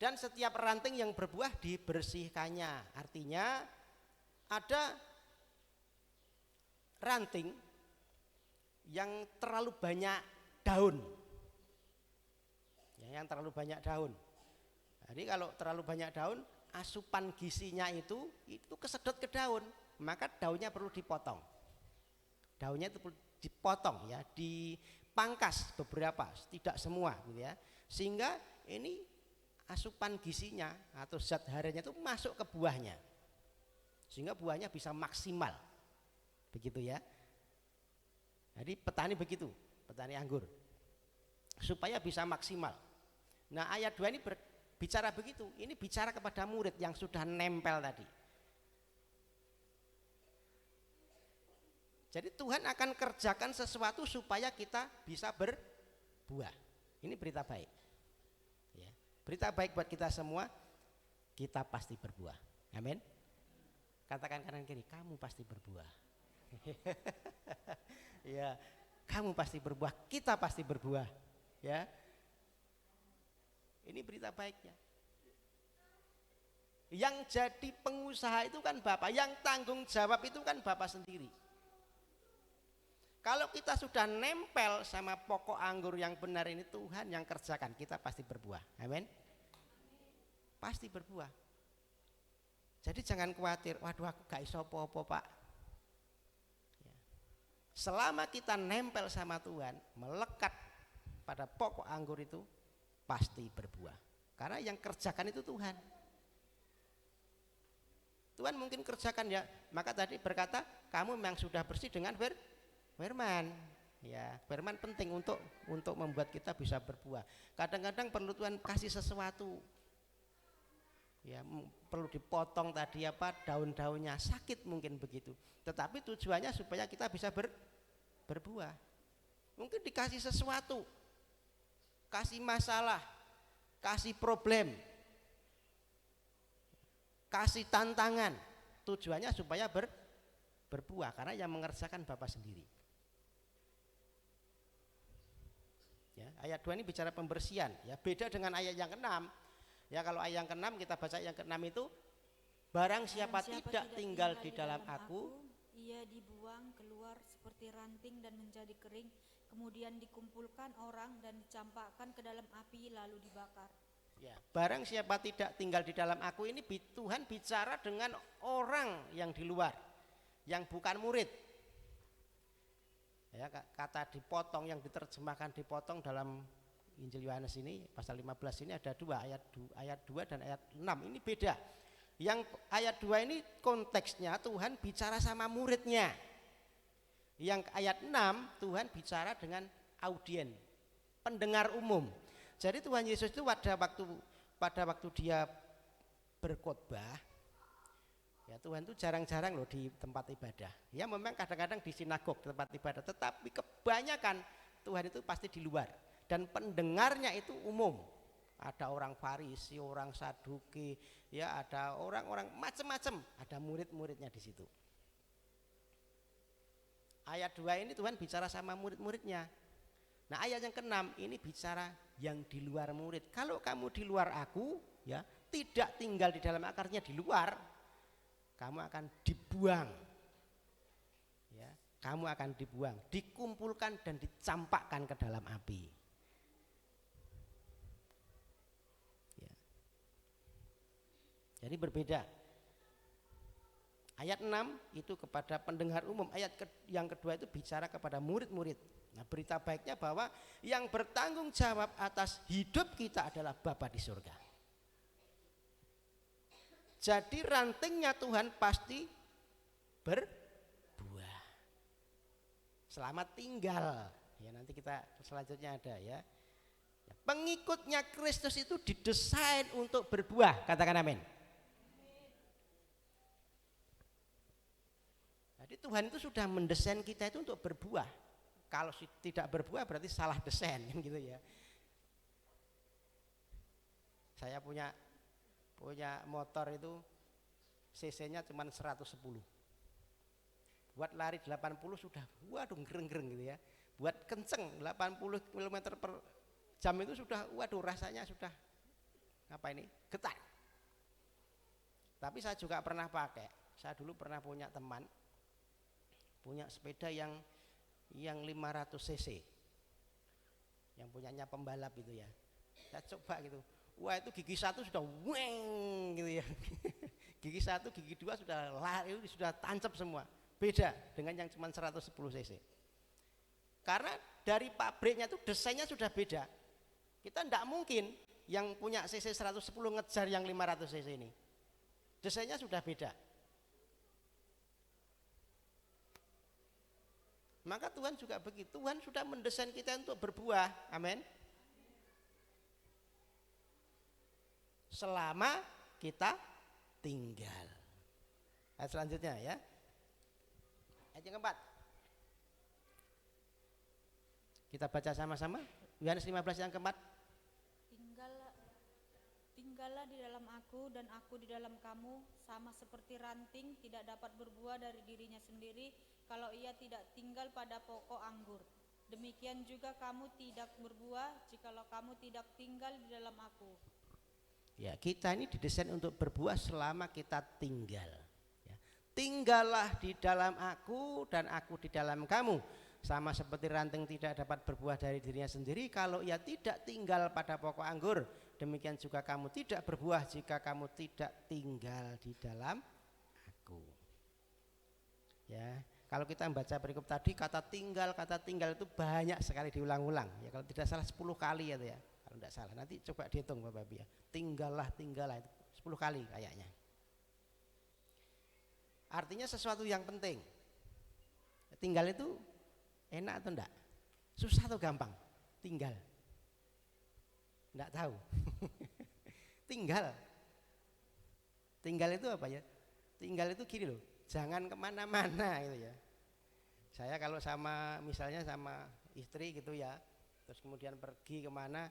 Dan setiap ranting yang berbuah dibersihkannya. Artinya ada ranting yang terlalu banyak daun. Ya, yang terlalu banyak daun. Jadi kalau terlalu banyak daun, asupan gizinya itu kesedot ke daun, maka daunnya perlu dipotong. Daunnya itu perlu dipotong ya, dipangkas beberapa, tidak semua gitu ya. Sehingga ini asupan gizinya atau zat harianya itu masuk ke buahnya sehingga buahnya bisa maksimal begitu ya. Jadi petani begitu, petani anggur supaya bisa maksimal. Nah ayat 2 ini bicara begitu, ini bicara kepada murid yang sudah nempel tadi. Jadi Tuhan akan kerjakan sesuatu supaya kita bisa berbuah. Ini berita baik. Berita baik buat kita semua, kita pasti berbuah. Amin. Katakan kanan kiri, kamu pasti berbuah. Ya, kamu pasti berbuah, kita pasti berbuah. Ya, ini berita baiknya. Yang jadi pengusaha itu kan Bapak, yang tanggung jawab itu kan Bapak sendiri. Kalau kita sudah nempel sama pokok anggur yang benar ini, Tuhan yang kerjakan, kita pasti berbuah. Amin. Pasti berbuah. Jadi jangan khawatir, waduh aku gak iso apa-apa Pak. Ya. Selama kita nempel sama Tuhan, melekat pada pokok anggur itu, pasti berbuah. Karena yang kerjakan itu Tuhan. Tuhan mungkin kerjakan ya, maka tadi berkata, kamu memang sudah bersih dengan firman. Ya, firman penting untuk membuat kita bisa berbuah. Kadang-kadang perlu Tuhan kasih sesuatu. Ya, perlu dipotong tadi daun-daunnya, sakit mungkin begitu. Tetapi tujuannya supaya kita bisa berbuah. Mungkin dikasih sesuatu, kasih masalah, kasih problem, kasih tantangan. Tujuannya supaya berbuah, karena yang mengerjakan Bapa sendiri. Ya, ayat 2 ini bicara pembersihan, ya beda dengan ayat yang ke-6. Ya kalau ayat yang ke-6 kita baca yang ke-6 itu barang siapa tidak tinggal di dalam aku, ia dibuang keluar seperti ranting dan menjadi kering, kemudian dikumpulkan orang dan dicampakkan ke dalam api lalu dibakar. ya, barang siapa tidak tinggal di dalam aku ini Tuhan bicara dengan orang yang di luar, yang bukan murid. Ya, kata dipotong yang diterjemahkan dipotong dalam Injil Yohanes ini pasal 15 ini ada dua, ayat 2 dan ayat 6 ini beda. Yang ayat 2 ini konteksnya Tuhan bicara sama muridnya. Yang ayat 6 Tuhan bicara dengan audien, pendengar umum. Jadi Tuhan Yesus itu pada waktu dia berkhotbah, ya Tuhan itu jarang-jarang loh di tempat ibadah. Ya memang kadang-kadang di sinagog tempat ibadah, tetapi kebanyakan Tuhan itu pasti di luar. Dan pendengarnya itu umum. Ada orang Farisi, orang Saduki, ya ada orang-orang macam-macam, ada murid-muridnya di situ. Ayat 2 ini Tuhan bicara sama murid-muridnya. Nah, ayat yang ke-6 ini bicara yang di luar murid. Kalau kamu di luar aku, ya, tidak tinggal di dalam akarnya di luar, kamu akan dibuang. Ya, kamu akan dibuang, dikumpulkan dan dicampakkan ke dalam api. Ya. Jadi berbeda. Ayat 6 itu kepada pendengar umum, ayat yang kedua itu bicara kepada murid-murid. Nah, berita baiknya bahwa yang bertanggung jawab atas hidup kita adalah Bapa di surga. Jadi rantingnya Tuhan pasti berbuah. Selamat tinggal. Ya nanti kita selanjutnya ada ya. Pengikutnya Kristus itu didesain untuk berbuah. Katakan amin. Jadi Tuhan itu sudah mendesain kita itu untuk berbuah. Kalau tidak berbuah berarti salah desain kan gitu ya. Saya punya motor itu cc-nya cuma 110. Buat lari 80 sudah waduh gereng-gereng gitu ya. Buat kenceng 80 km per jam itu sudah waduh rasanya sudah apa ini getar. Tapi saya juga pernah pakai. Saya dulu pernah punya teman punya sepeda yang 500 cc. Yang punyanya pembalap itu ya. Saya coba gitu. Wah itu gigi 1 sudah weng gitu ya. Gigi 1, gigi 2 sudah lari, sudah tancap semua. Beda dengan yang cuma 110 cc. Karena dari pabriknya itu desainnya sudah beda. Kita tidak mungkin yang punya cc 110 ngejar yang 500 cc ini. Desainnya sudah beda. Maka Tuhan juga begitu. Tuhan sudah mendesain kita untuk berbuah. Amin. Selama kita tinggal. Ayat selanjutnya ya. Ayat yang keempat. Kita baca sama-sama. Yohanes 15 yang keempat. Tinggallah di dalam aku dan aku di dalam kamu, sama seperti ranting tidak dapat berbuah dari dirinya sendiri kalau ia tidak tinggal pada pokok anggur. Demikian juga kamu tidak berbuah jikalau kamu tidak tinggal di dalam aku. Ya, kita ini didesain untuk berbuah selama kita tinggal. Ya. Tinggallah di dalam aku dan aku di dalam kamu. Sama seperti ranting tidak dapat berbuah dari dirinya sendiri kalau ia tidak tinggal pada pokok anggur. Demikian juga kamu tidak berbuah jika kamu tidak tinggal di dalam aku. Ya, kalau kita membaca perikop tadi kata tinggal itu banyak sekali diulang-ulang. Ya kalau tidak salah 10 kali ya. Kalau tidak salah nanti coba dihitung Bapak Ibu ya. Tinggallah itu 10 kali kayaknya. Artinya sesuatu yang penting. Tinggal itu enak atau enggak? Susah atau gampang? Tinggal. Enggak tahu. Tinggal itu apa ya? Tinggal itu gini loh, jangan kemana-mana gitu ya. Saya kalau misalnya sama istri gitu ya, terus kemudian pergi kemana,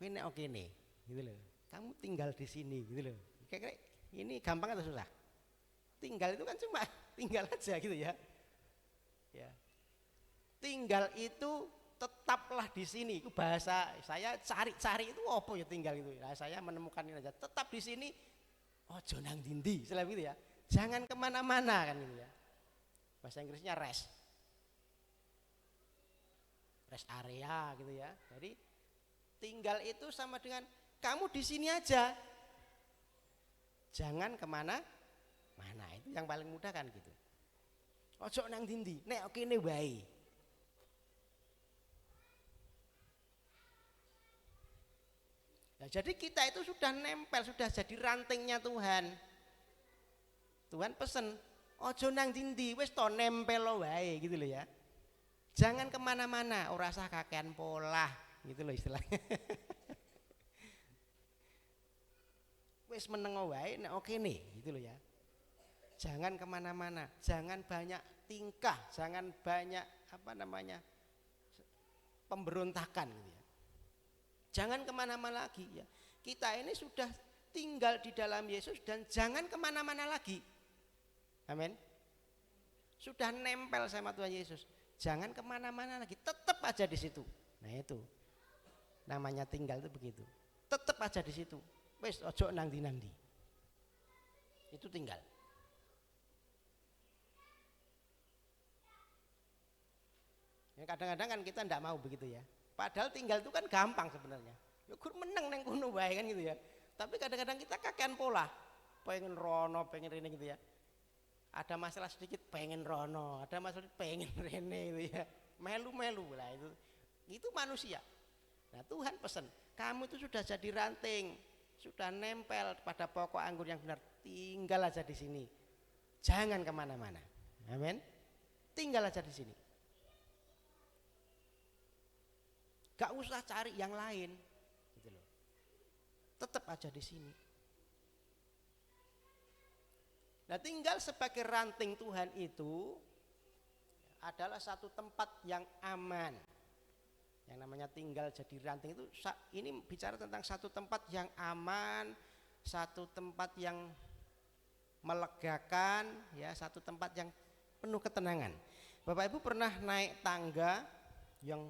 ini oke nih, gitu loh. Kamu tinggal di sini, gitu loh. Kira-kira ini gampang atau susah? Tinggal itu kan cuma tinggal aja gitu ya. Ya. Tinggal itu tetaplah di sini. Itu bahasa saya cari-cari itu apa ya tinggal itu. Nah, saya menemukan ini aja. Tetap di sini. Ojo nang dindi, selain itu ya. Jangan kemana-mana kan gitu ya. Bahasa Inggrisnya rest area gitu ya. Jadi tinggal itu sama dengan kamu di sini aja. Jangan kemana-mana. Itu yang paling mudah kan gitu. Ojo nang dindi, nek kene wae. Nah, jadi kita itu sudah nempel, sudah jadi rantingnya Tuhan. Tuhan pesen, ojo nang dindi, wis to nempel lo wae gitu loh ya. Jangan kemana-mana, ora usah kakean pola, gitu loh istilahnya. Wis meneng wae, nek oke nih, gitu loh ya. Jangan kemana-mana, jangan banyak tingkah, jangan banyak pemberontakan gitu ya. Jangan kemana-mana lagi ya. Kita ini sudah tinggal di dalam Yesus dan jangan kemana-mana lagi. Amin. Sudah nempel sama Tuhan Yesus. Jangan kemana-mana lagi. Tetap aja di situ. Nah itu namanya tinggal itu begitu. Tetap aja di situ. Wes ojo nangdi. Itu tinggal. Ya, kadang-kadang kan kita tidak mau begitu ya. Padahal tinggal itu kan gampang sebenarnya. Ya kur meneng neng kuno bae kan gitu ya. Tapi kadang-kadang kita kakean pola. Pengen rono, pengen rene gitu ya. Ada masalah sedikit pengen rono, ada masalah sedikit pengen rene gitu ya. Melu-melu lah itu. Itu manusia. Nah, Tuhan pesen, kamu itu sudah jadi ranting, sudah nempel pada pokok anggur yang benar. Tinggal aja di sini. Jangan kemana-mana. Amin. Tinggal aja di sini. Gak usah cari yang lain, gitu loh. Tetap aja di sini. Nah, tinggal sebagai ranting Tuhan itu adalah satu tempat yang aman. Yang namanya tinggal jadi ranting itu, ini bicara tentang satu tempat yang aman, satu tempat yang melegakan, ya, satu tempat yang penuh ketenangan. Bapak Ibu pernah naik tangga yang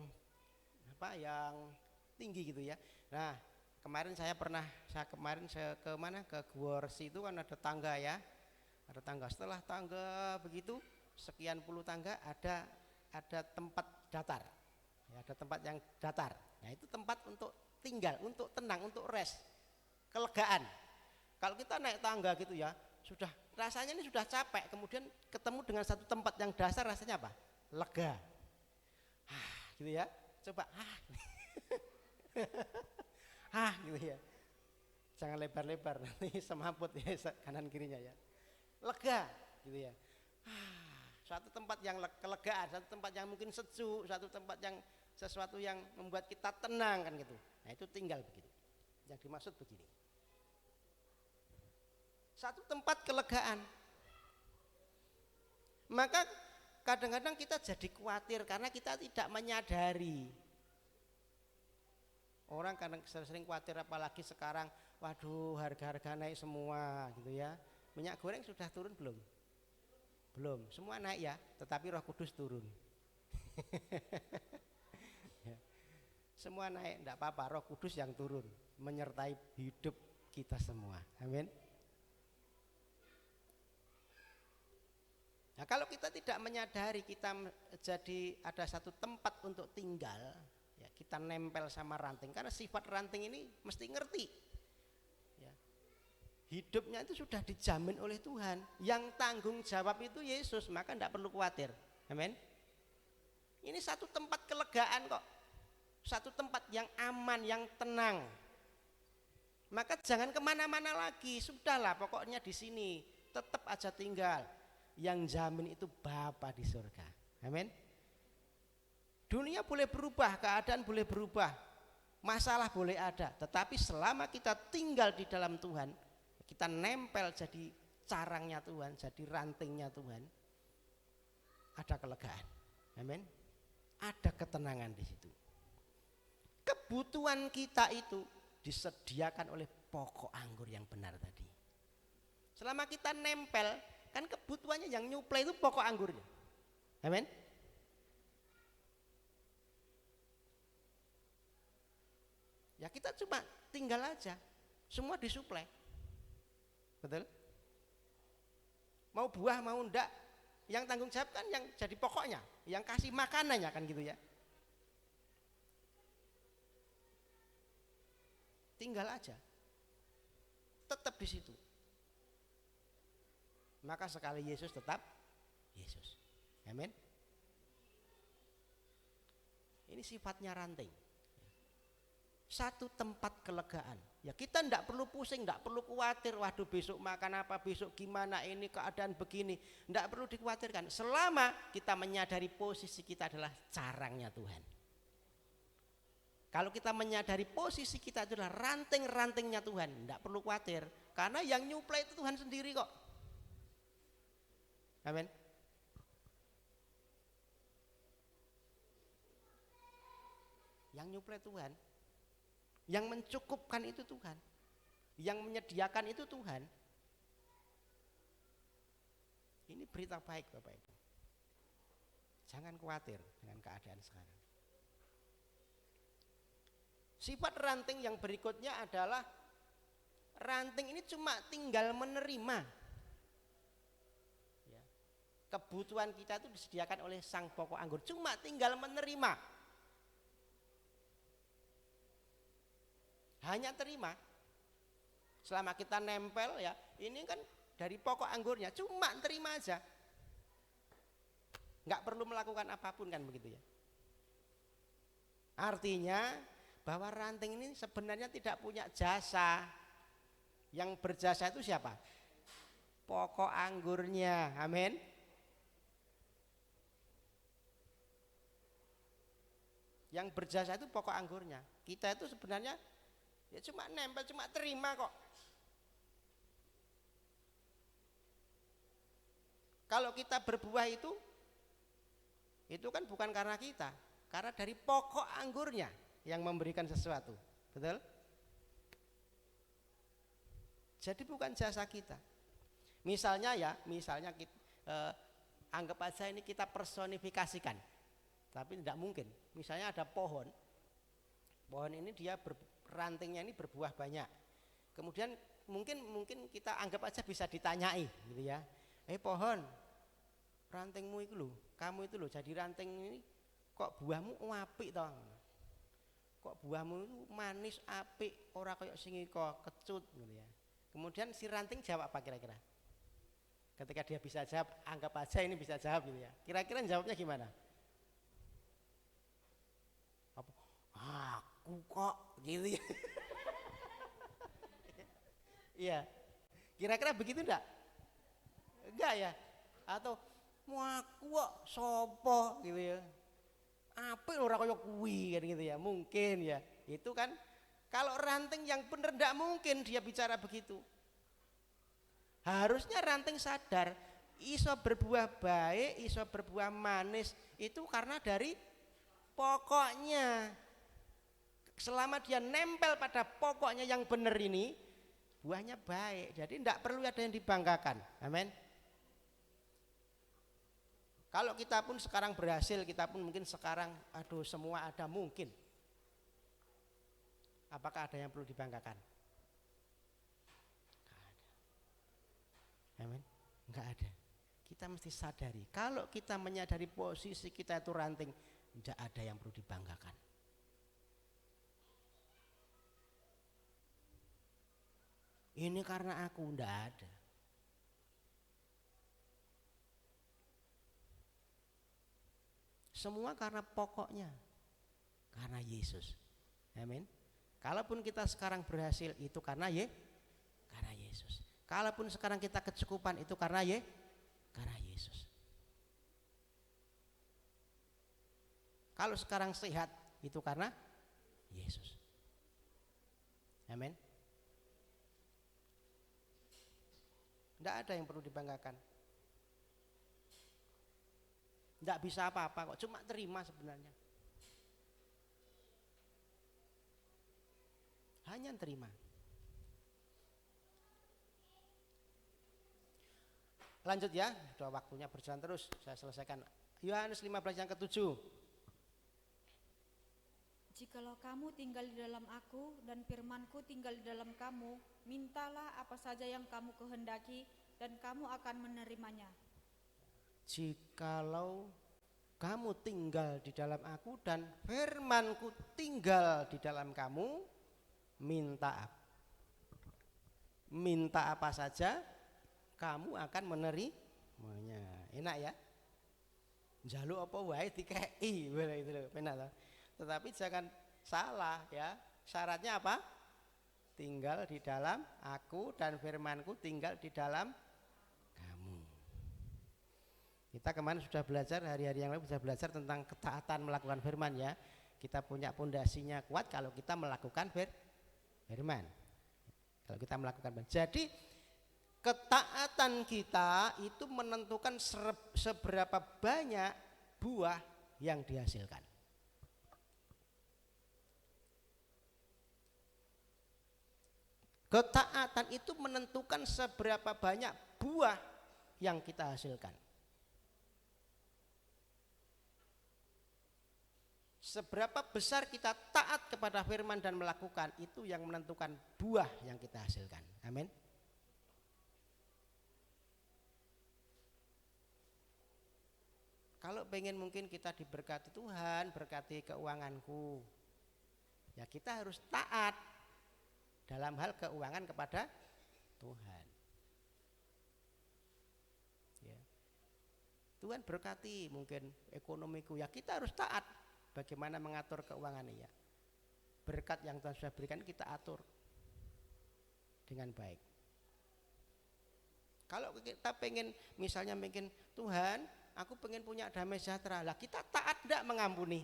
tinggi gitu ya. Nah, kemarin saya ke mana? Ke Guorsi itu kan ada tangga ya. Ada tangga. Setelah tangga begitu sekian puluh tangga ada tempat datar. Ya, ada tempat yang datar. Nah, itu tempat untuk tinggal, untuk tenang, untuk rest. Kelegaan. Kalau kita naik tangga gitu ya, sudah rasanya ini sudah capek, kemudian ketemu dengan satu tempat yang dasar rasanya apa? Lega. Gitu ya. Coba gitu ya. Jangan lebar-lebar nanti semaput ya kanan kirinya ya. Lega gitu ya. Suatu tempat yang kelegaan, satu tempat yang mungkin sejuk, satu tempat yang sesuatu yang membuat kita tenang kan gitu. Nah, itu tinggal begitu. Yang dimaksud begini. Satu tempat kelegaan. Maka kadang-kadang kita jadi khawatir karena kita tidak menyadari. Orang kadang sering khawatir apalagi sekarang, waduh harga-harga naik semua gitu ya. Minyak goreng sudah turun belum? Belum, semua naik ya, tetapi Roh Kudus turun. Ya. Semua naik, enggak apa-apa, Roh Kudus yang turun menyertai hidup kita semua. Amin. Nah, kalau kita tidak menyadari kita jadi ada satu tempat untuk tinggal, ya, kita nempel sama ranting karena sifat ranting ini mesti ngerti. Ya. Hidupnya itu sudah dijamin oleh Tuhan. Yang tanggung jawab itu Yesus, maka tidak perlu khawatir. Amin. Ini satu tempat kelegaan kok. Satu tempat yang aman, yang tenang. Maka jangan kemana-mana lagi. Sudahlah, pokoknya di sini tetap aja tinggal. Yang jamin itu Bapa di surga. Amin. Dunia boleh berubah, keadaan boleh berubah, masalah boleh ada, tetapi selama kita tinggal di dalam Tuhan, kita nempel jadi carangnya Tuhan, jadi rantingnya Tuhan, ada kelegaan. Amin. Ada ketenangan di situ. Kebutuhan kita itu disediakan oleh pokok anggur yang benar tadi. Selama kita nempel, kan kebutuhannya yang nyuplai itu pokok anggurnya. Amin. Ya kita cuma tinggal aja, semua disuplai. Betul? Mau buah mau enggak, yang tanggung jawab kan yang jadi pokoknya, yang kasih makanannya kan gitu ya. Tinggal aja, tetap di situ. Maka sekali Yesus tetap Yesus. Amin. Ini sifatnya ranting. Satu tempat kelegaan. Ya kita tidak perlu pusing, tidak perlu khawatir. Waduh besok makan apa, besok gimana, ini keadaan begini. Tidak perlu dikhawatirkan. Selama kita menyadari posisi kita adalah carangnya Tuhan. Kalau kita menyadari posisi kita adalah ranting-rantingnya Tuhan, tidak perlu khawatir. Karena yang nyuplai itu Tuhan sendiri kok. Amin. Yang nyuplai Tuhan, yang mencukupkan itu Tuhan, yang menyediakan itu Tuhan. Ini berita baik Bapak Ibu. Jangan khawatir dengan keadaan sekarang. Sifat ranting yang berikutnya adalah ranting ini cuma tinggal menerima. Ya. Kebutuhan kita itu disediakan oleh sang pokok anggur, cuma tinggal menerima. Hanya terima. Selama kita nempel ya, ini kan dari pokok anggurnya, cuma terima aja. Nggak perlu melakukan apapun kan begitu ya. Artinya bahwa ranting ini sebenarnya tidak punya jasa. Yang berjasa itu siapa? Pokok anggurnya. Amin. Yang berjasa itu pokok anggurnya. Kita itu sebenarnya ya cuma nempel, cuma terima kok. Kalau kita berbuah itu kan bukan karena kita, karena dari pokok anggurnya yang memberikan sesuatu. Betul? Jadi bukan jasa kita. Misalnya kita, anggap aja ini kita personifikasikan. Tapi tidak mungkin. Misalnya ada pohon. Pohon ini dia rantingnya ini berbuah banyak. Kemudian mungkin kita anggap aja bisa ditanyai gitu ya. Pohon, rantingmu itu loh, kamu itu loh jadi ranting ini kok buahmu apik toh? Kok buahmu itu manis apik, ora kayak sing kok kecut gitu ya. Kemudian si ranting jawab apa kira-kira? Ketika dia bisa jawab, anggap aja ini bisa jawab gitu ya. Kira-kira jawabnya gimana? Apa? Aku kok gitu ya. Iya. Kira-kira begitu enggak? Enggak ya? Atau aku kok sopo gitu ya. Apik ora kaya kuwi kan gitu ya. Mungkin ya. Itu kan kalau ranting yang benar enggak mungkin dia bicara begitu. Harusnya ranting sadar iso berbuah baik, iso berbuah manis itu karena dari pokoknya. Selama dia nempel pada pokoknya yang benar ini, buahnya baik. Jadi tidak perlu ada yang dibanggakan. Amin. Kalau kita pun sekarang berhasil, kita pun mungkin sekarang aduh semua ada mungkin. Apakah ada yang perlu dibanggakan? Amin. Enggak ada. Kita mesti sadari, kalau kita menyadari posisi kita itu ranting, tidak ada yang perlu dibanggakan. Ini karena aku, enggak ada. Semua karena pokoknya, karena Yesus. Amin. Kalaupun kita sekarang berhasil itu karena Yesus. Kalaupun sekarang kita kecukupan itu karena Yesus. Kalau sekarang sehat itu karena Yesus. Amin. Tidak ada yang perlu dibanggakan. Tidak bisa apa-apa kok, cuma terima sebenarnya. Hanya terima. Lanjut ya, sudah waktunya berjalan terus. Saya selesaikan. Yohanes 15 yang ke-7. Jikalau kamu tinggal di dalam aku dan firmanku tinggal di dalam kamu, mintalah apa saja yang kamu kehendaki dan kamu akan menerimanya. Jikalau kamu tinggal di dalam aku dan firmanku tinggal di dalam kamu, minta apa saja kamu akan menerimanya. Enak ya? Njaluk apa wae dikei, itu loh, penak toh. Tetapi jangan salah ya. Syaratnya apa? Tinggal di dalam aku dan firmanku tinggal di dalam kamu. Kita kemarin sudah belajar, hari-hari yang lalu sudah belajar tentang ketaatan melakukan firman ya. Kita punya pondasinya kuat kalau kita melakukan firman. Kalau kita melakukan firman. Jadi ketaatan kita itu menentukan seberapa banyak buah yang dihasilkan. Ketaatan itu menentukan seberapa banyak buah yang kita hasilkan. Seberapa besar kita taat kepada firman dan melakukan, itu yang menentukan buah yang kita hasilkan. Amin. Kalau pengen mungkin kita diberkati Tuhan, berkati keuanganku, ya kita harus taat dalam hal keuangan kepada Tuhan. Ya. Tuhan berkati mungkin ekonomiku, ya kita harus taat bagaimana mengatur keuangan ya. Berkat yang Tuhan sudah berikan kita atur dengan baik. Kalau kita pengen misalnya mungkin Tuhan, aku pengen punya damai sejahtera, lah kita taat tidak mengampuni.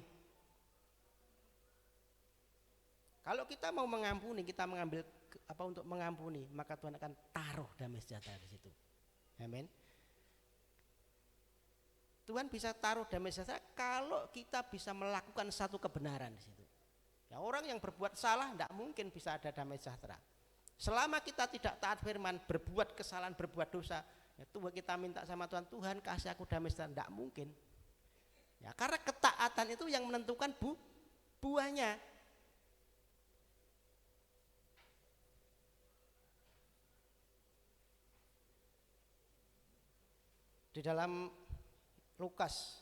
Kalau kita mau mengampuni, kita mengambil apa untuk mengampuni, maka Tuhan akan taruh damai sejahtera di situ. Amin. Tuhan bisa taruh damai sejahtera kalau kita bisa melakukan satu kebenaran di situ. Ya, orang yang berbuat salah tidak mungkin bisa ada damai sejahtera. Selama kita tidak taat firman, berbuat kesalahan, berbuat dosa, ya Tuhan kita minta sama Tuhan, Tuhan kasih aku damai sejahtera, tidak mungkin. Ya, karena ketaatan itu yang menentukan buahnya. Di dalam Markus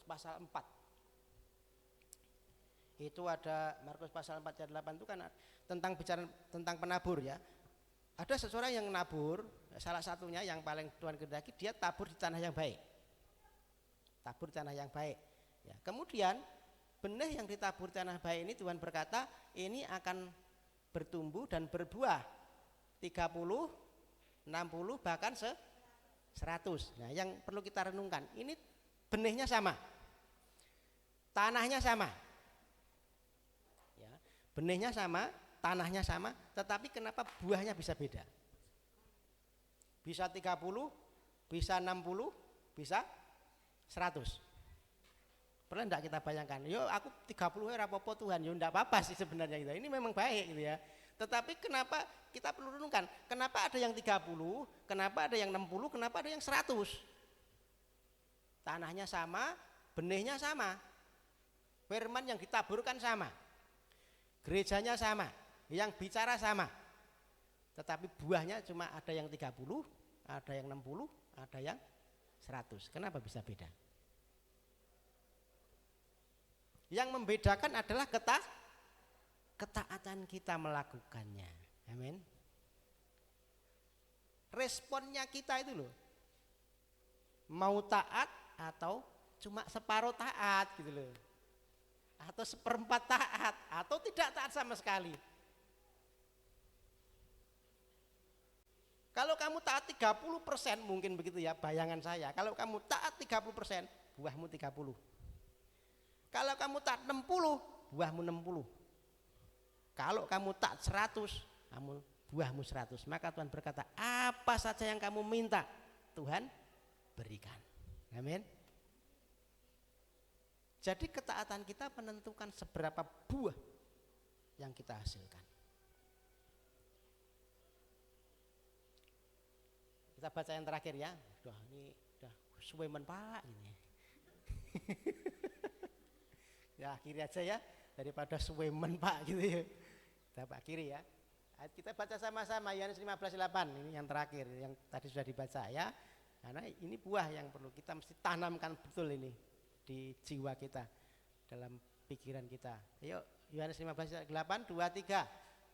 pasal 4 itu ada, Markus pasal 4 ayat 8 itu kan tentang bicara tentang penabur ya. Ada seseorang yang nabur, salah satunya yang paling Tuhan kehendaki, dia tabur di tanah yang baik. Tabur di tanah yang baik ya. Kemudian benih yang ditabur di tanah baik ini Tuhan berkata ini akan bertumbuh dan berbuah 30, 60 bahkan 100. Nah, yang perlu kita renungkan, ini benihnya sama, tanahnya sama, ya, benihnya sama, tanahnya sama, tetapi kenapa buahnya bisa beda? Bisa 30, bisa 60, bisa 100. Pernah enggak kita bayangkan? Yo aku 30 apa-apa Tuhan, yo enggak apa-apa sih sebenarnya gitu. Ini memang baik gitu ya. Tetapi kenapa kita perlu renungkan? Kenapa ada yang 30, kenapa ada yang 60, kenapa ada yang 100? Tanahnya sama, benihnya sama. Firman yang ditaburkan sama. Gerejanya sama, yang bicara sama. Tetapi buahnya cuma ada yang 30, ada yang 60, ada yang 100. Kenapa bisa beda? Yang membedakan adalah ketaatan kita melakukannya. Amin. Responnya kita itu loh, mau taat atau cuma separuh taat gitu loh, atau seperempat taat, atau tidak taat sama sekali. Kalau kamu taat 30% mungkin begitu ya bayangan saya. Kalau kamu taat 30%, buahmu 30. Kalau kamu taat 60, buahmu 60. Kalau kamu taat 100, buahmu 100. Maka Tuhan berkata, apa saja yang kamu minta, Tuhan berikan. Amin. Jadi ketaatan kita menentukan seberapa buah yang kita hasilkan. Kita baca yang terakhir ya. Ini udah suwe men Pak ini. Ya kiri aja ya, daripada suwemen Pak gitu ya. Kita Pak kiri ya. Kita baca sama-sama Yohanes 15:8, ini yang terakhir yang tadi sudah dibaca ya. Karena ini buah yang perlu kita mesti tanamkan betul ini di jiwa kita, dalam pikiran kita. Ayo Yohanes 15:8, 2, 3.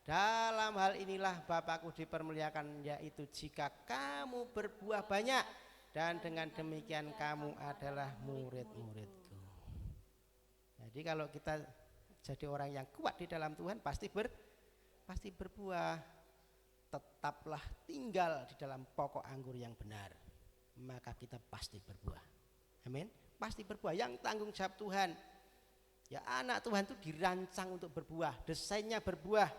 Dalam hal inilah Bapakku dipermuliakan, yaitu jika kamu berbuah banyak, dan dengan demikian kamu adalah murid-muridku. Jadi kalau kita jadi orang yang kuat di dalam Tuhan pasti berbuah. Tetaplah tinggal di dalam pokok anggur yang benar, maka kita pasti berbuah. Amin. Pasti berbuah. Yang tanggung jawab Tuhan. Ya anak Tuhan itu dirancang untuk berbuah, desainnya berbuah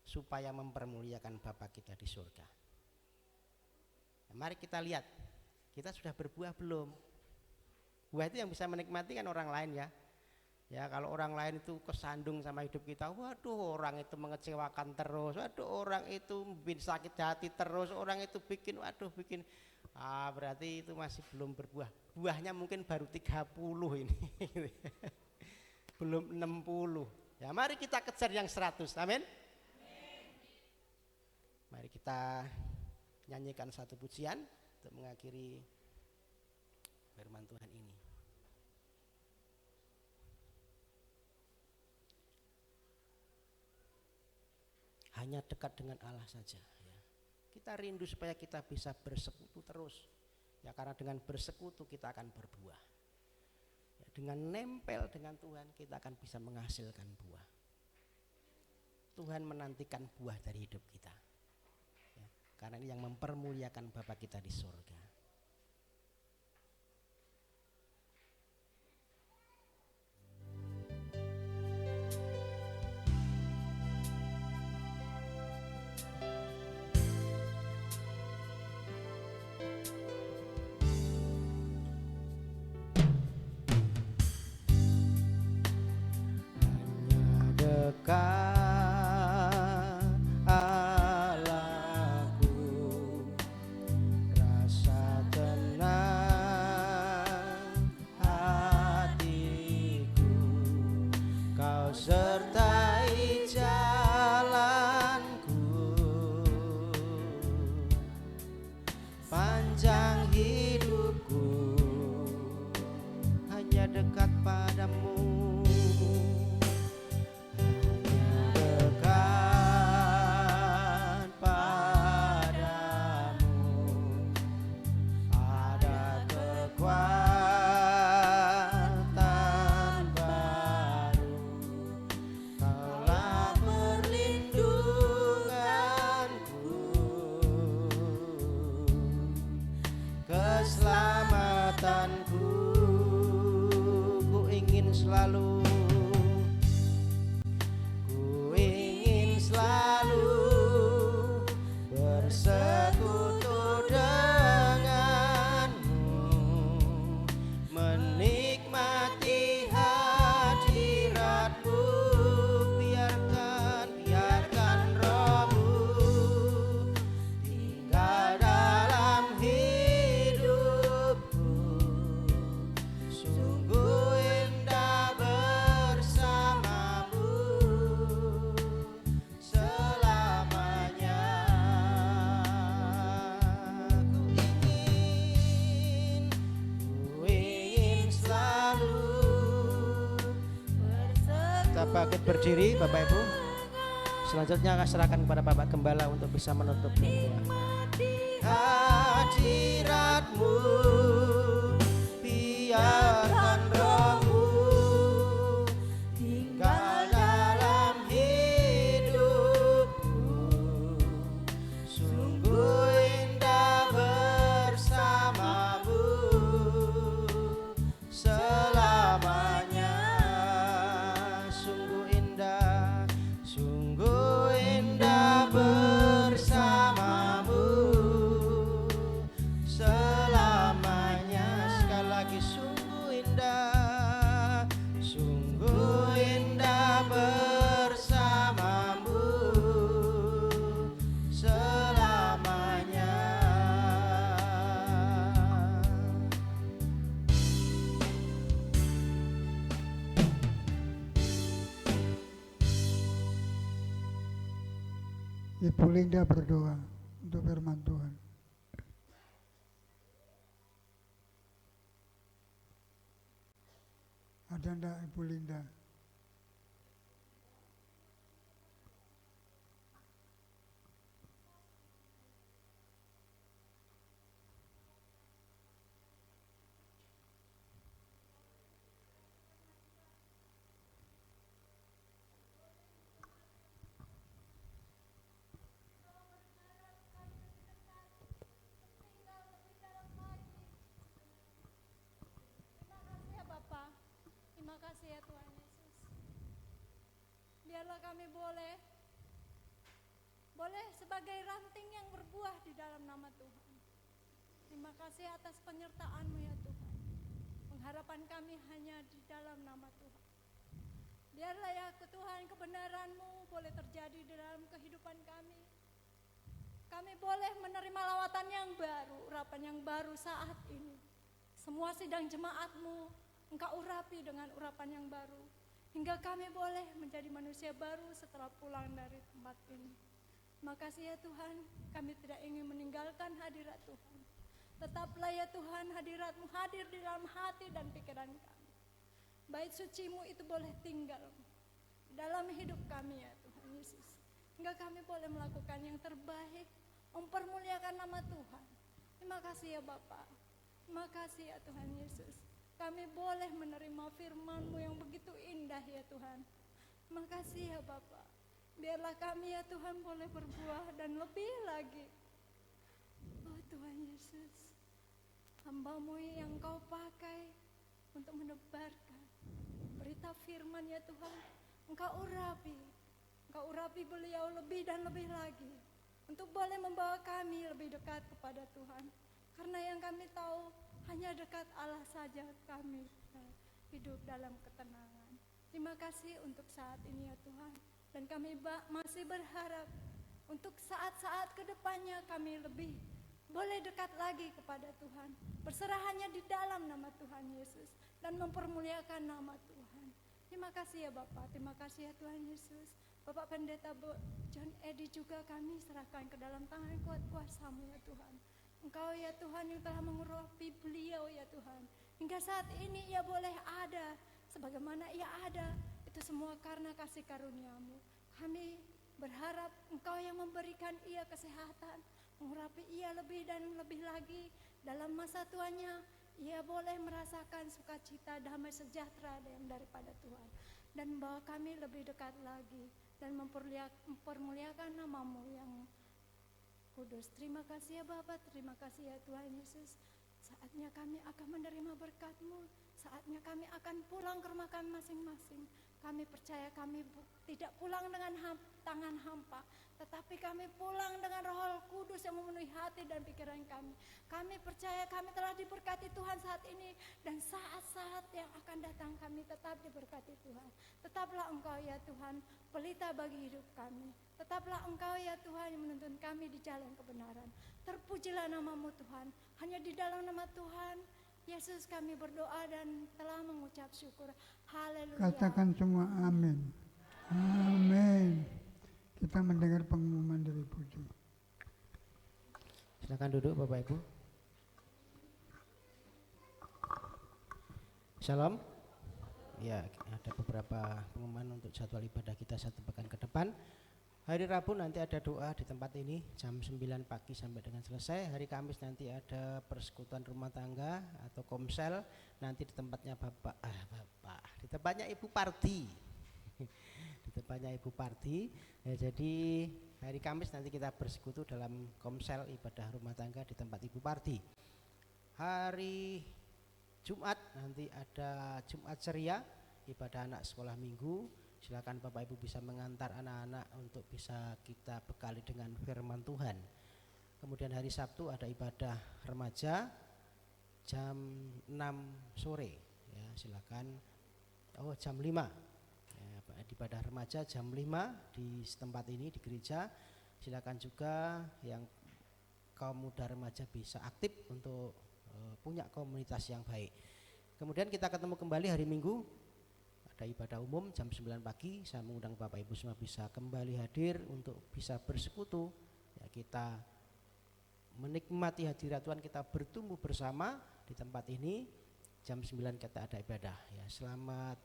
supaya mempermuliakan Bapa kita di surga. Nah, mari kita lihat, kita sudah berbuah belum? Buah itu yang bisa menikmati kan orang lain ya. Ya kalau orang lain itu kesandung sama hidup kita, waduh orang itu mengecewakan terus, waduh orang itu bikin sakit hati terus, orang itu bikin berarti itu masih belum berbuah. Buahnya mungkin baru 30 ini. Belum 60. Ya mari kita kejar yang 100. Amin. Mari kita nyanyikan satu pujian untuk mengakhiri firman Tuhan ini. Hanya dekat dengan Allah saja ya. Kita rindu supaya kita bisa bersekutu terus ya, karena dengan bersekutu kita akan berbuah ya, dengan nempel dengan Tuhan kita akan bisa menghasilkan buah. Tuhan menantikan buah dari hidup kita ya, karena ini yang mempermuliakan Bapa kita di surga. Bangkit berdiri Bapak Ibu. Selanjutnya akan serahkan kepada Bapak Gembala untuk bisa menutup doa. Hadirat-Mu biarkan Roh-Mu tinggal dalam hidupku. Sungguh indah bersama-Mu selamanya. Sungguh indah bersama-Mu selamanya. Ibu Linda berdoa untuk firman Tuhan. Ada enggak Ibu Linda? Terima kasih ya Tuhan Yesus. Biarlah kami boleh sebagai ranting yang berbuah di dalam nama Tuhan. Terima kasih atas penyertaan-Mu ya Tuhan. Pengharapan kami hanya di dalam nama Tuhan. Biarlah ya Tuhan kebenaran-Mu boleh terjadi di dalam kehidupan kami. Kami boleh menerima lawatan yang baru, urapan yang baru saat ini. Semua sidang jemaat-Mu Engkau urapi dengan urapan yang baru, hingga kami boleh menjadi manusia baru setelah pulang dari tempat ini. Terima kasih ya Tuhan, kami tidak ingin meninggalkan hadirat Tuhan. Tetaplah ya Tuhan hadirat-Mu hadir di dalam hati dan pikiran kami. Bait suci-Mu itu boleh tinggal dalam hidup kami ya Tuhan Yesus. Hingga kami boleh melakukan yang terbaik, mempermuliakan nama Tuhan. Terima kasih ya Bapa, terima kasih ya Tuhan Yesus. Kami boleh menerima firman-Mu yang begitu indah ya Tuhan. Terima kasih ya Bapa. Biarlah kami ya Tuhan boleh berbuah dan lebih lagi. Oh Tuhan Yesus, hamba-Mu yang Kau pakai untuk menebarkan berita firman ya Tuhan. Engkau urapi beliau lebih dan lebih lagi. Untuk boleh membawa kami lebih dekat kepada Tuhan. Karena yang kami tahu hanya dekat Allah saja kami hidup dalam ketenangan. Terima kasih untuk saat ini ya Tuhan. Dan kami masih berharap untuk saat-saat kedepannya kami lebih boleh dekat lagi kepada Tuhan. Berserah hanya di dalam nama Tuhan Yesus. Dan mempermuliakan nama Tuhan. Terima kasih ya Bapak, terima kasih ya Tuhan Yesus. Bapak Pendeta John Edi juga kami serahkan ke dalam tangan kuat kuasa-Mu ya Tuhan. Engkau ya Tuhan yang telah mengurapi beliau ya Tuhan. Hingga saat ini ia boleh ada sebagaimana ia ada. Itu semua karena kasih karunia-Mu. Kami berharap Engkau yang memberikan ia kesehatan. Mengurapi ia lebih dan lebih lagi. Dalam masa tuanya ia boleh merasakan sukacita damai sejahtera yang daripada Tuhan. Dan membawa kami lebih dekat lagi. Dan mempermuliakan nama-Mu yang kudus. Terima kasih ya Bapa, terima kasih ya Tuhan Yesus. Saatnya kami akan menerima berkat-Mu. Saatnya kami akan pulang ke rumah kami masing-masing. Kami percaya kami tidak pulang dengan tangan hampa, tetapi kami pulang dengan Roh Kudus yang memenuhi hati dan pikiran kami. Kami percaya kami telah diberkati Tuhan saat ini, dan saat-saat yang akan datang kami tetap diberkati Tuhan. Tetaplah Engkau ya Tuhan, pelita bagi hidup kami. Tetaplah Engkau ya Tuhan yang menuntun kami di jalan kebenaran. Terpujilah nama-Mu Tuhan. Hanya di dalam nama Tuhan Yesus kami berdoa dan telah mengucap syukur. Haleluya. Katakan semua amin. Amin. Kita mendengar pengumuman dari Budi. Silakan duduk Bapak Ibu. Shalom. Ya, ada beberapa pengumuman untuk jadwal ibadah kita satu pekan ke depan. Hari Rabu nanti ada doa di tempat ini jam 9 pagi sampai dengan selesai. Hari Kamis nanti ada persekutuan rumah tangga atau komsel nanti di tempatnya di tempatnya Ibu Parti. Di tempatnya Ibu Parti. Ya, jadi hari Kamis nanti kita bersekutu dalam komsel ibadah rumah tangga di tempat Ibu Parti. Hari Jumat nanti ada Jumat ceria ibadah anak sekolah minggu. Silakan Bapak Ibu bisa mengantar anak-anak untuk bisa kita bekali dengan firman Tuhan. Kemudian hari Sabtu ada ibadah remaja jam 6 sore. Ya, silakan. Jam 5. Ya, ibadah remaja jam 5 di tempat ini di gereja. Silakan juga yang kaum muda remaja bisa aktif untuk punya komunitas yang baik. Kemudian kita ketemu kembali hari Minggu ada ibadah umum jam 9 pagi. Saya mengundang Bapak Ibu semua bisa kembali hadir untuk bisa bersekutu. Ya, kita menikmati hadirat Tuhan, kita bertumbuh bersama di tempat ini. Jam 9 kita ada ibadah. Ya, selamat.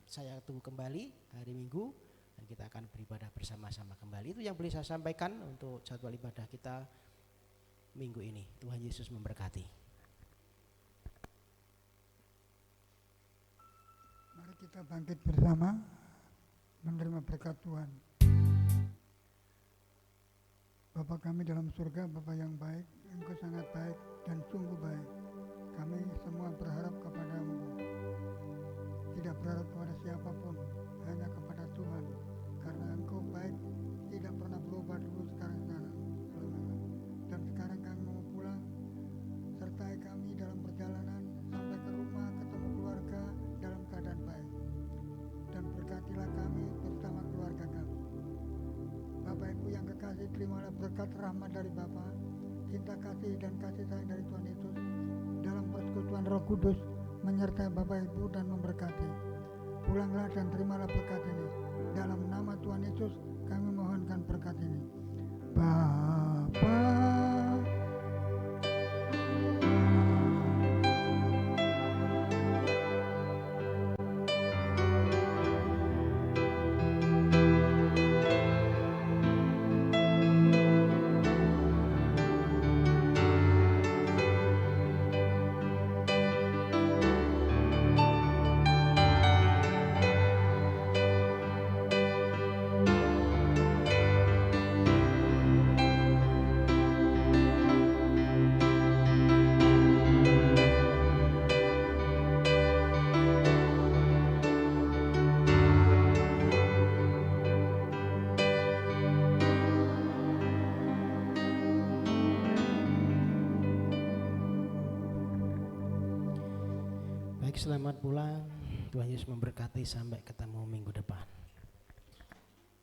Saya tunggu kembali hari Minggu dan kita akan beribadah bersama-sama kembali. Itu yang boleh saya sampaikan untuk jadwal ibadah kita minggu ini. Tuhan Yesus memberkati. Mari kita bangkit bersama menerima berkat Tuhan. Bapa kami dalam surga, Bapa yang baik, Engkau sangat baik dan sungguh baik. Kami semua berharap kepadamu, tidak berharap kepada siapapun, hanya kepada Tuhan. Karena Engkau baik, tidak pernah berubah dulu, sekarang. Dan sekarang kami mau pulang, sertai kami dalam perjalanan sampai ke rumah, ketemu keluarga dalam keadaan baik. Dan berkatilah kami bersama keluarga kami. Bapak Ibu yang kekasih, terimalah berkat rahmat dari Bapa, cinta kasih dan kasih sayang dari Tuhan Yesus dalam persekutuan Roh Kudus menyertai Bapak Ibu dan memberkati. Pulanglah dan terimalah berkat ini. Dalam nama Tuhan Yesus kami mohonkan berkat ini. Bapa, Baik, selamat pulang. Tuhan Yesus memberkati, sampai ketemu minggu depan.